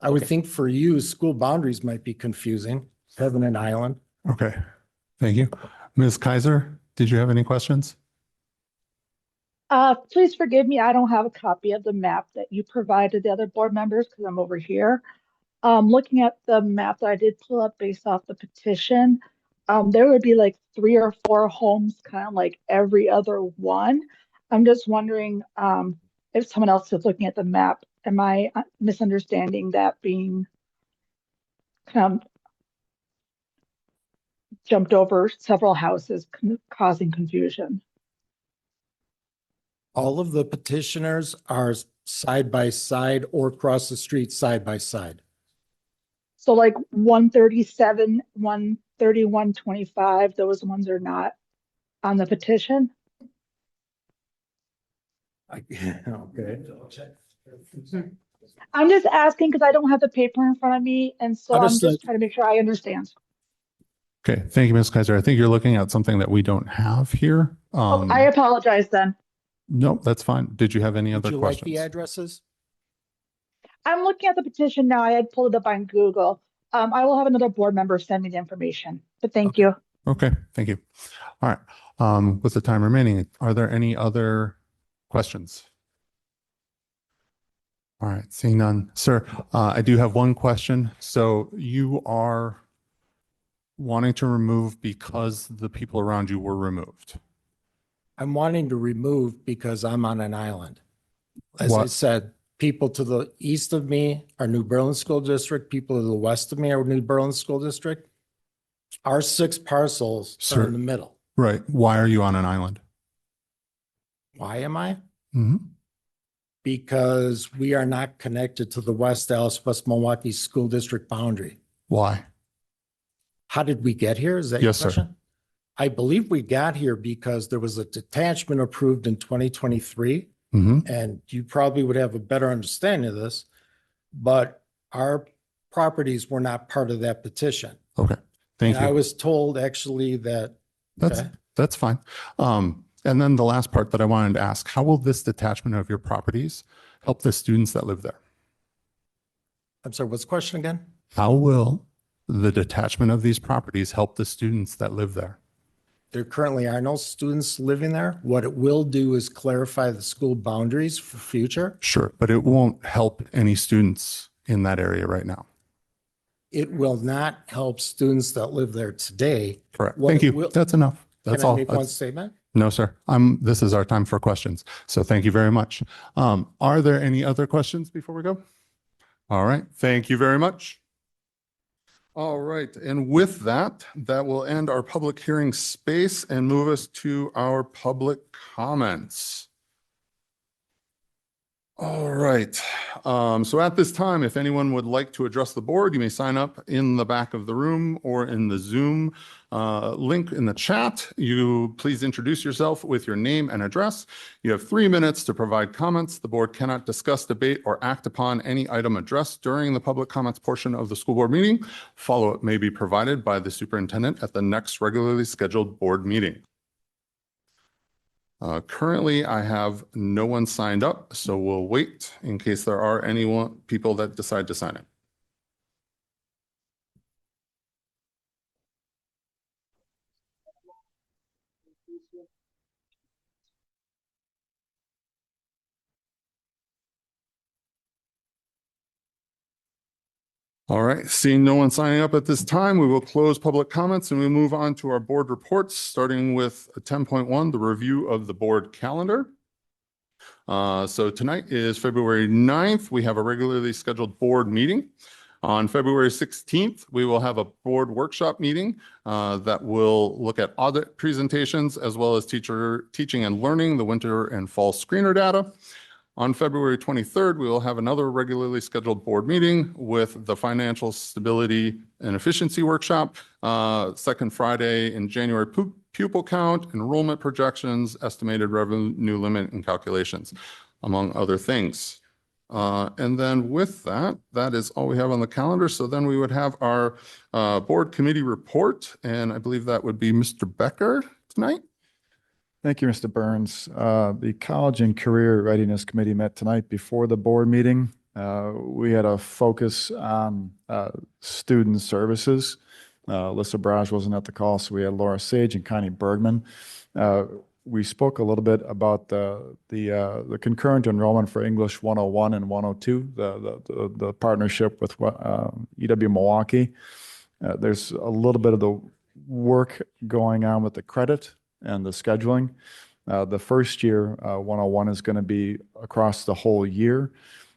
I would think for you, school boundaries might be confusing, having an island. Okay. Thank you. Ms. Kaiser, did you have any questions? Please forgive me. I don't have a copy of the map that you provided the other board members because I'm over here. Looking at the map that I did pull up based off the petition, there would be like 3 or 4 homes, kind of like every other one. I'm just wondering if someone else is looking at the map, am I misunderstanding that being kind of jumped over several houses, causing confusion? All of the petitioners are side by side or across the street side by side. So like 137, 131, 25, those ones are not on the petition? Okay. I'm just asking because I don't have the paper in front of me, and so I'm Understood. just trying to make sure I understand. Okay. Thank you, Ms. Kaiser. I think you're looking at something that we don't have here. I apologize then. No, that's fine. Did you have any Would other you like questions? the addresses? I'm looking at the petition now. I had pulled it up on Google. I will have another board member send me the information, but thank you. Okay. Thank you. All right. With the time remaining, are there any other questions? All right. Seeing none. Sir, I do have one question. So you are wanting to remove because the people around you were removed? I'm wanting to remove because I'm on an island. As I said, people to the east of me are New Berlin School District. People to the west of me are New Berlin School District. Our 6 parcels are in the middle. Right. Why are you on an island? Why am I? Mm-hmm. because we are not connected to the West Dallas, West Milwaukee School District boundary. Why? How did we get here? Is that your Yes, sir. question? I believe we got here because there was a detachment approved in 2023, Mhm. and you probably would have a better understanding of this, but our properties were not part of that petition. Okay, thank And I you. was told actually that, That's, okay, that's fine. And then the last part that I wanted to ask, how will this detachment of your properties help the students that live there? I'm sorry, what's the question again? How will the detachment of these properties help the students that live there? There currently are no students living there. What it will do is clarify the school boundaries for future. Sure, but it won't help any students in that area right now. It will not help students that live there today. Correct. What Thank it you. will- That's enough. That's Can I all. make one That's- statement? No, sir. This is our time for questions. So thank you very much. Are there any other questions before we go? All right. Thank you very much. All right. And with that, that will end our public hearing space and move us to our public comments. All right. So at this time, if anyone would like to address the board, you may sign up in the back of the room or in the Zoom link in the chat. You please introduce yourself with your name and address. You have 3 minutes to provide comments. The board cannot discuss, debate, or act upon any item addressed during the public comments portion of the school board meeting. Follow-up may be provided by the superintendent at the next regularly scheduled board meeting. Currently, I have no one signed up, so we'll wait in case there are people that decide to sign in. All right, seeing no one signing up at this time, we will close public comments and we move on to our board reports, starting with 10.1, the review of the board calendar. So tonight is February 9th. We have a regularly scheduled board meeting. On February 16th, we will have a board workshop meeting that will look at audit presentations as well as teaching and learning, the winter and fall screener data. On February 23rd, we will have another regularly scheduled board meeting with the financial stability and efficiency workshop. Second Friday in January, pupil count, enrollment projections, estimated revenue limit and calculations, among other things. And then with that, that is all we have on the calendar. So then we would have our board committee report, and I believe that would be Mr. Becker tonight. Thank you, Mr. Burns. The College and Career Readiness Committee met tonight before the board meeting. We had a focus on student services. Alyssa Braj wasn't at the call, so we had Laura Sage and Connie Bergman. We spoke a little bit about the concurrent enrollment for English 101 and 102, the partnership with EW Milwaukee. There's a little bit of the work going on with the credit and the scheduling. The first year 101 is going to be across the whole year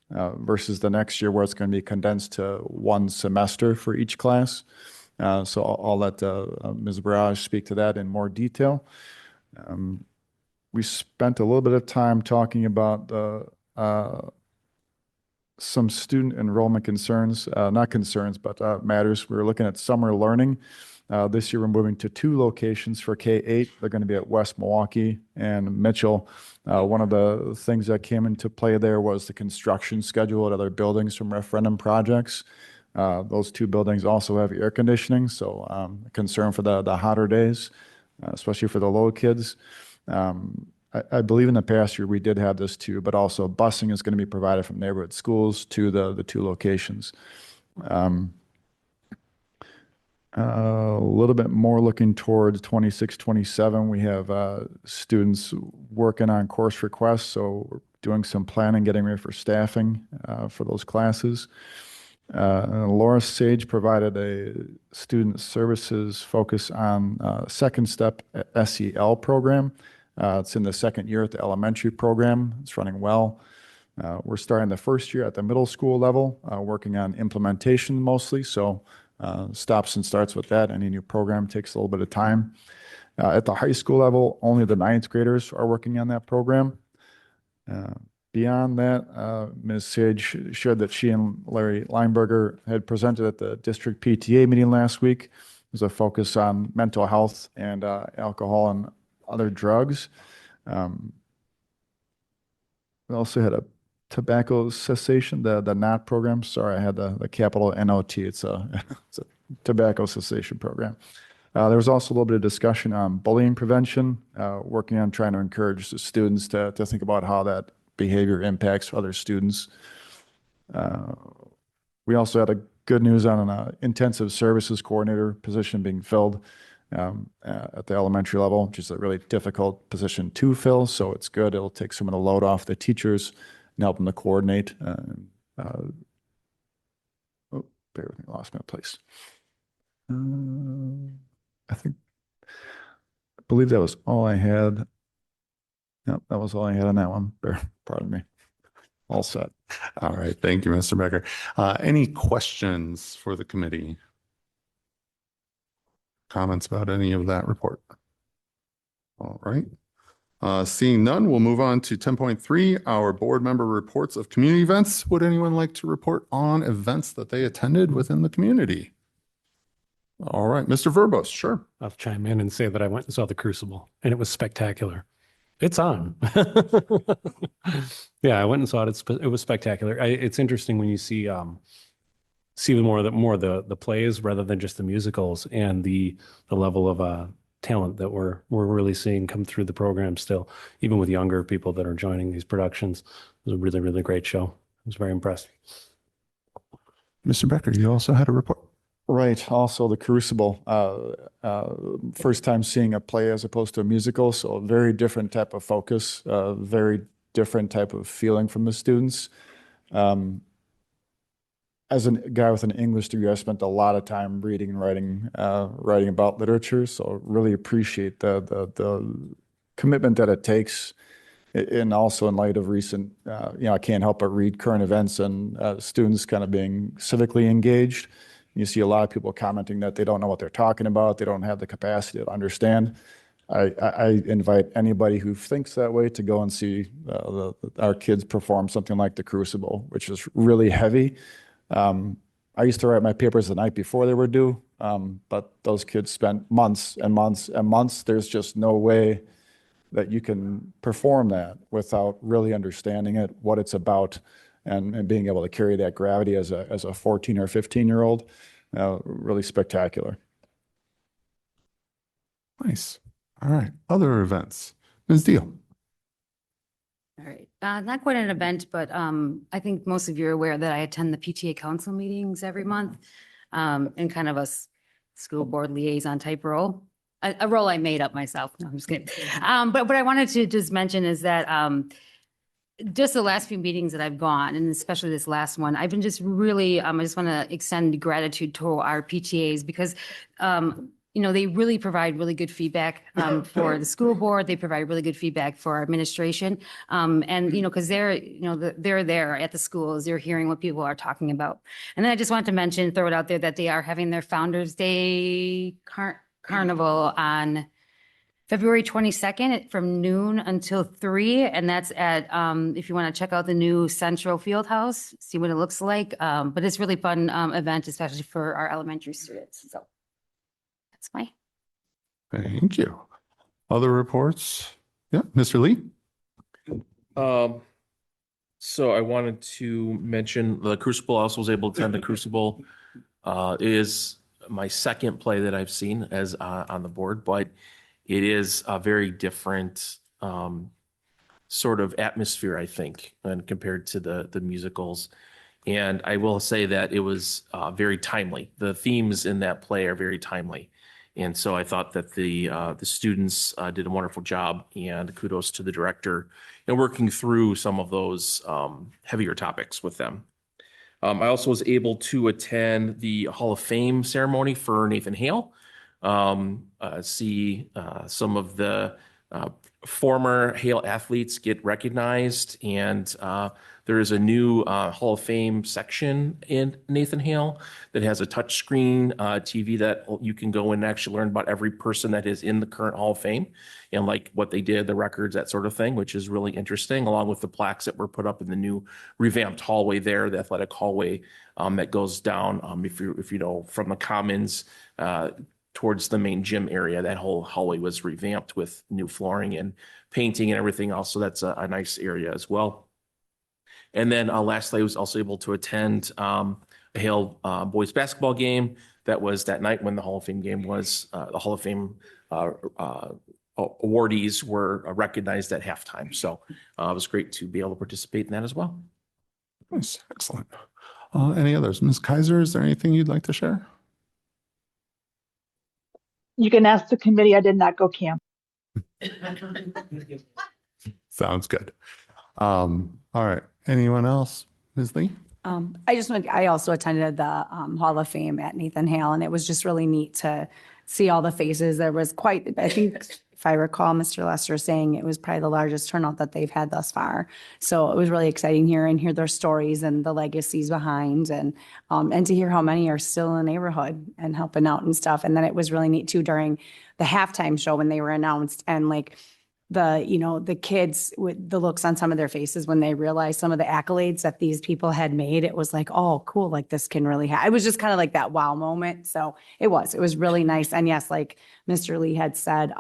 versus the next year where it's going to be condensed to one semester for each class. So I'll let Ms. Barrage speak to that in more detail. We spent a little bit of time talking about some student enrollment concerns, not concerns, but matters. We were looking at summer learning. This year, we're moving to 2 locations for K-8. They're going to be at West Milwaukee and Mitchell. One of the things that came into play there was the construction schedule at other buildings from referendum projects. Those 2 buildings also have air conditioning, so a concern for the hotter days, especially for the little kids. I believe in the past year we did have this too, but also busing is going to be provided from neighborhood schools to the 2 locations. A little bit more looking towards 26, 27, we have students working on course requests, so we're doing some planning, getting ready for staffing for those classes. Laura Sage provided a student services focus on second step SEL program. It's in the second year at the elementary program. It's running well. We're starting the first year at the middle school level, working on implementation mostly, so stops and starts with that. Any new program takes a little bit of time. At the high school level, only the 9th graders are working on that program. beyond that, Ms. Sage shared that she and Larry Lineberger had presented at the district PTA meeting last week. There's a focus on mental health and alcohol and other drugs. We also had a tobacco cessation, the NOT program. Sorry, I had the capital NOT. It's a tobacco cessation program. There was also a little bit of discussion on bullying prevention, working on trying to encourage the students to think about how that behavior impacts other students. We also had a good news on an intensive services coordinator position being filled at the elementary level, which is a really difficult position to fill. So it's good. It'll take some of the load off the teachers and help them to coordinate. Oh, bear with me, lost my place. I believe that was all I had. Yep, that was all I had on that one. Pardon me. All set. All right. Thank you, Mr. Becker. Any questions for the committee? Comments about any of that report? All right. Seeing none, we'll move on to 10.3, our board member reports of community events. Would anyone like to report on events that they attended within the community? All right, Mr. Verbos, sure. I'll chime in and say that I went and saw The Crucible, and it was spectacular. It's on. Yeah, I went and saw it. It was spectacular. It's interesting when you see more of the plays rather than just the musicals, and the level of talent that we're really seeing come through the program still, even with younger people that are joining these productions. It was a really, really great show. I was very impressed. Mr. Becker, you also had a report. Right. Also, The Crucible. First time seeing a play as opposed to a musical, so a very different type of focus, very different type of feeling from the students. As a guy with an English degree, I spent a lot of time reading and writing about literature, so really appreciate the commitment that it takes. And also in light of recent, I can't help but read current events and students kind of being civically engaged. You see a lot of people commenting that they don't know what they're talking about. They don't have the capacity to understand. I invite anybody who thinks that way to go and see our kids perform something like The Crucible, which is really heavy. I used to write my papers the night before they were due, but those kids spent months and months and months. There's just no way that you can perform that without really understanding it, what it's about, and being able to carry that gravity as a 14 or 15-year-old. Really spectacular. Nice. All right. Other events. Ms. Deal. All right. Not quite an event, but I think most of you are aware that I attend the PTA council meetings every month in kind of a school board liaison type role, a role I made up myself. No, I'm just kidding. But what I wanted to just mention is that just the last few meetings that I've gone, and especially this last one, I've been just really, I just want to extend gratitude to our PTAs because they really provide really good feedback for the school board. They provide really good feedback for our administration. And, because they're there at the schools, they're hearing what people are talking about. And then I just wanted to mention, throw it out there that they are having their Founders Day Carnival on February 22nd from noon until 3. And that's at, if you want to check out the new Central Field House, see what it looks like. But it's really fun event, especially for our elementary students. So. That's my. Thank you. Other reports? Yeah, Mr. Lee. So I wanted to mention the Crucible. I also was able to attend the Crucible. It is my second play that I've seen as on the board, but it is a very different sort of atmosphere, I think, and compared to the musicals. And I will say that it was very timely. The themes in that play are very timely. And so I thought that the students did a wonderful job, and kudos to the director in working through some of those heavier topics with them. I also was able to attend the Hall of Fame ceremony for Nathan Hale, see some of the former Hale athletes get recognized, and there is a new Hall of Fame section in Nathan Hale that has a touchscreen TV that you can go in and actually learn about every person that is in the current Hall of Fame and like what they did, the records, that sort of thing, which is really interesting, along with the plaques that were put up in the new revamped hallway there, the athletic hallway that goes down, if you know, from the commons towards the main gym area. That whole hallway was revamped with new flooring and painting and everything else. So that's a nice area as well. And then lastly, I was also able to attend a Hale boys basketball game. That was that night when the Hall of Fame game was. The Hall of Fame awardees were recognized at halftime. So it was great to be able to participate in that as well. Nice, excellent. Any others? Ms. Kaiser, is there anything you'd like to share? You can ask the committee. I did not go camp. Sounds good. All right. Anyone else? Ms. Lee? I also attended the Hall of Fame at Nathan Hale, and it was just really neat to see all the faces. There was quite, I think, if I recall, Mr. Lester saying it was probably the largest turnout that they've had thus far. So it was really exciting here and hear their stories and the legacies behind, and to hear how many are still in the neighborhood and helping out and stuff. And then it was really neat too during the halftime show when they were announced, and like the kids with the looks on some of their faces when they realized some of the accolades that these people had made. It was like, oh, cool, like this can really happen. It was just kind of like that wow moment. So it was really nice. And yes, like Mr. Lee had said,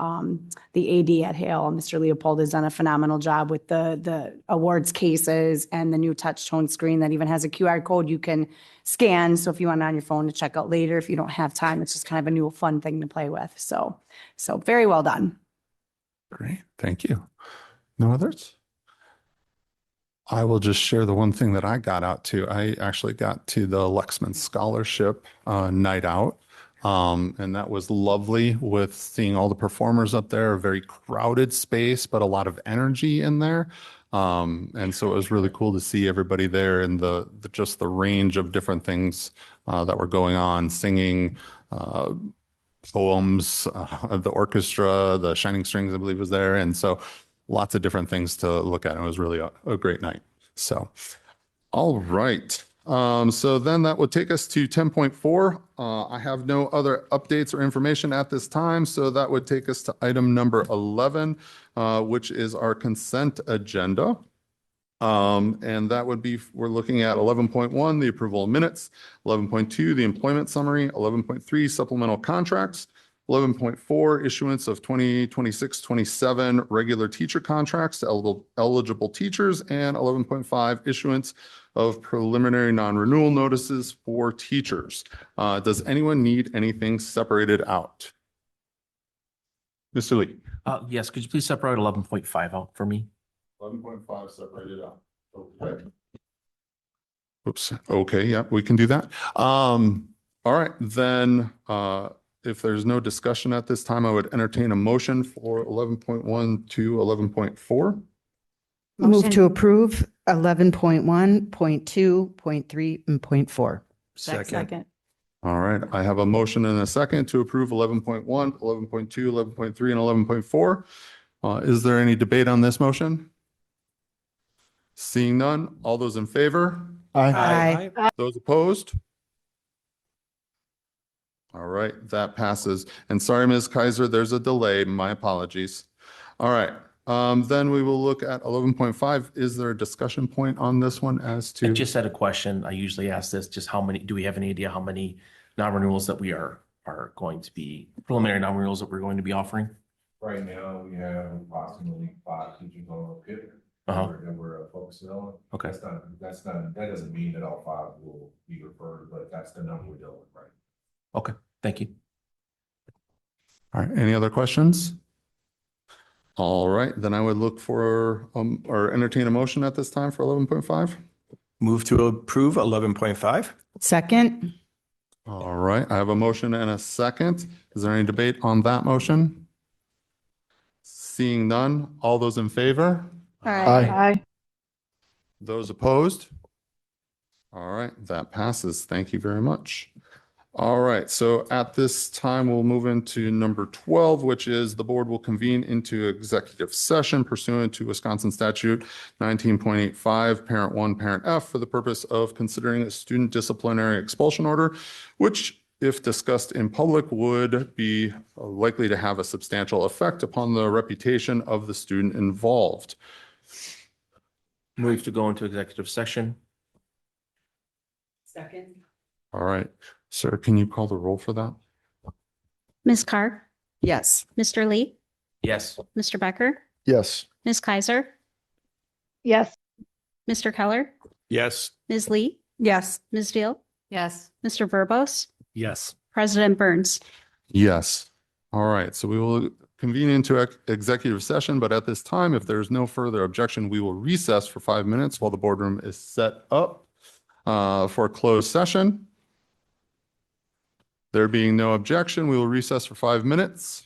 the AD at Hale, Mr. Leopold, has done a phenomenal job with the awards cases and the new touch tone screen that even has a QR code you can scan. So if you want it on your phone to check out later, if you don't have time, it's just kind of a new fun thing to play with. So very well done. Great, thank you. No others? I will just share the one thing that I got out to. I actually got to the Lexman Scholarship night out, and that was lovely with seeing all the performers up there. A very crowded space, but a lot of energy in there. And so it was really cool to see everybody there and just the range of different things that were going on, singing, poems, the orchestra, the Shining Strings, I believe, was there. And so lots of different things to look at. It was really a great night. So, all right. So then that would take us to 10.4. I have no other updates or information at this time. So that would take us to item number 11, which is our consent agenda. And that would be, we're looking at 11.1, the approval of minutes, 11.2, the employment summary, 11.3, supplemental contracts, 11.4, issuance of 2026-27 regular teacher contracts to eligible teachers, and 11.5, issuance of preliminary non-renewal notices for teachers. Does anyone need anything separated out? Mr. Lee? Yes, could you please separate 11.5 out for me? 11.5 separated out. Okay. Oops. Okay. Yeah, we can do that. All right. Then, if there's no discussion at this time, I would entertain a motion for 11.1 to 11.4. Move to approve 11.1, 0.2, 0.3, and 0.4. Second. All right. I have a motion and a second to approve 11.1, 11.2, 11.3, and 11.4. Is there any debate on this motion? Seeing none, all those in favor? Aye. Those opposed? All right, that passes. And sorry, Ms. Kaiser, there's a delay. My apologies. All right, then we will look at 11.5. Is there a discussion point on this one as to? I just had a question. I usually ask this, just how many, do we have any idea how many non-renewals that we are going to be, preliminary non-renewals that we're going to be offering? Right now, we have approximately 5 teachers on the PIP that we're focusing on. Okay. That doesn't mean that all 5 will be referred, but that's the number we're dealing with, right? Okay, thank you. All right, any other questions? All right, then I would look for or entertain a motion at this time for 11.5. Move to approve 11.5. Second. All right, I have a motion and a second. Is there any debate on that motion? Seeing none, all those in favor? Aye. Those opposed? All right, that passes. Thank you very much. All right, so at this time, we'll move into number 12, which is the board will convene into executive session pursuant to Wisconsin statute 19.85, parent 1, parent F, for the purpose of considering a student disciplinary expulsion order, which, if discussed in public, would be likely to have a substantial effect upon the reputation of the student involved. Move to go into executive session. Second. All right, sir, can you call the roll for that? Ms. Carr, Yes. Mr. Lee, Yes. Mr. Becker, Yes. Ms. Kaiser, Yes. Mr. Keller, Yes. Ms. Lee, Yes. Ms. Veal, Yes. Mr. Verbos, Yes. President Burns. Yes. All right, so we will convene into executive session, but at this time, if there's no further objection, we will recess for 5 minutes while the boardroom is set up for closed session. There being no objection, we will recess for 5 minutes.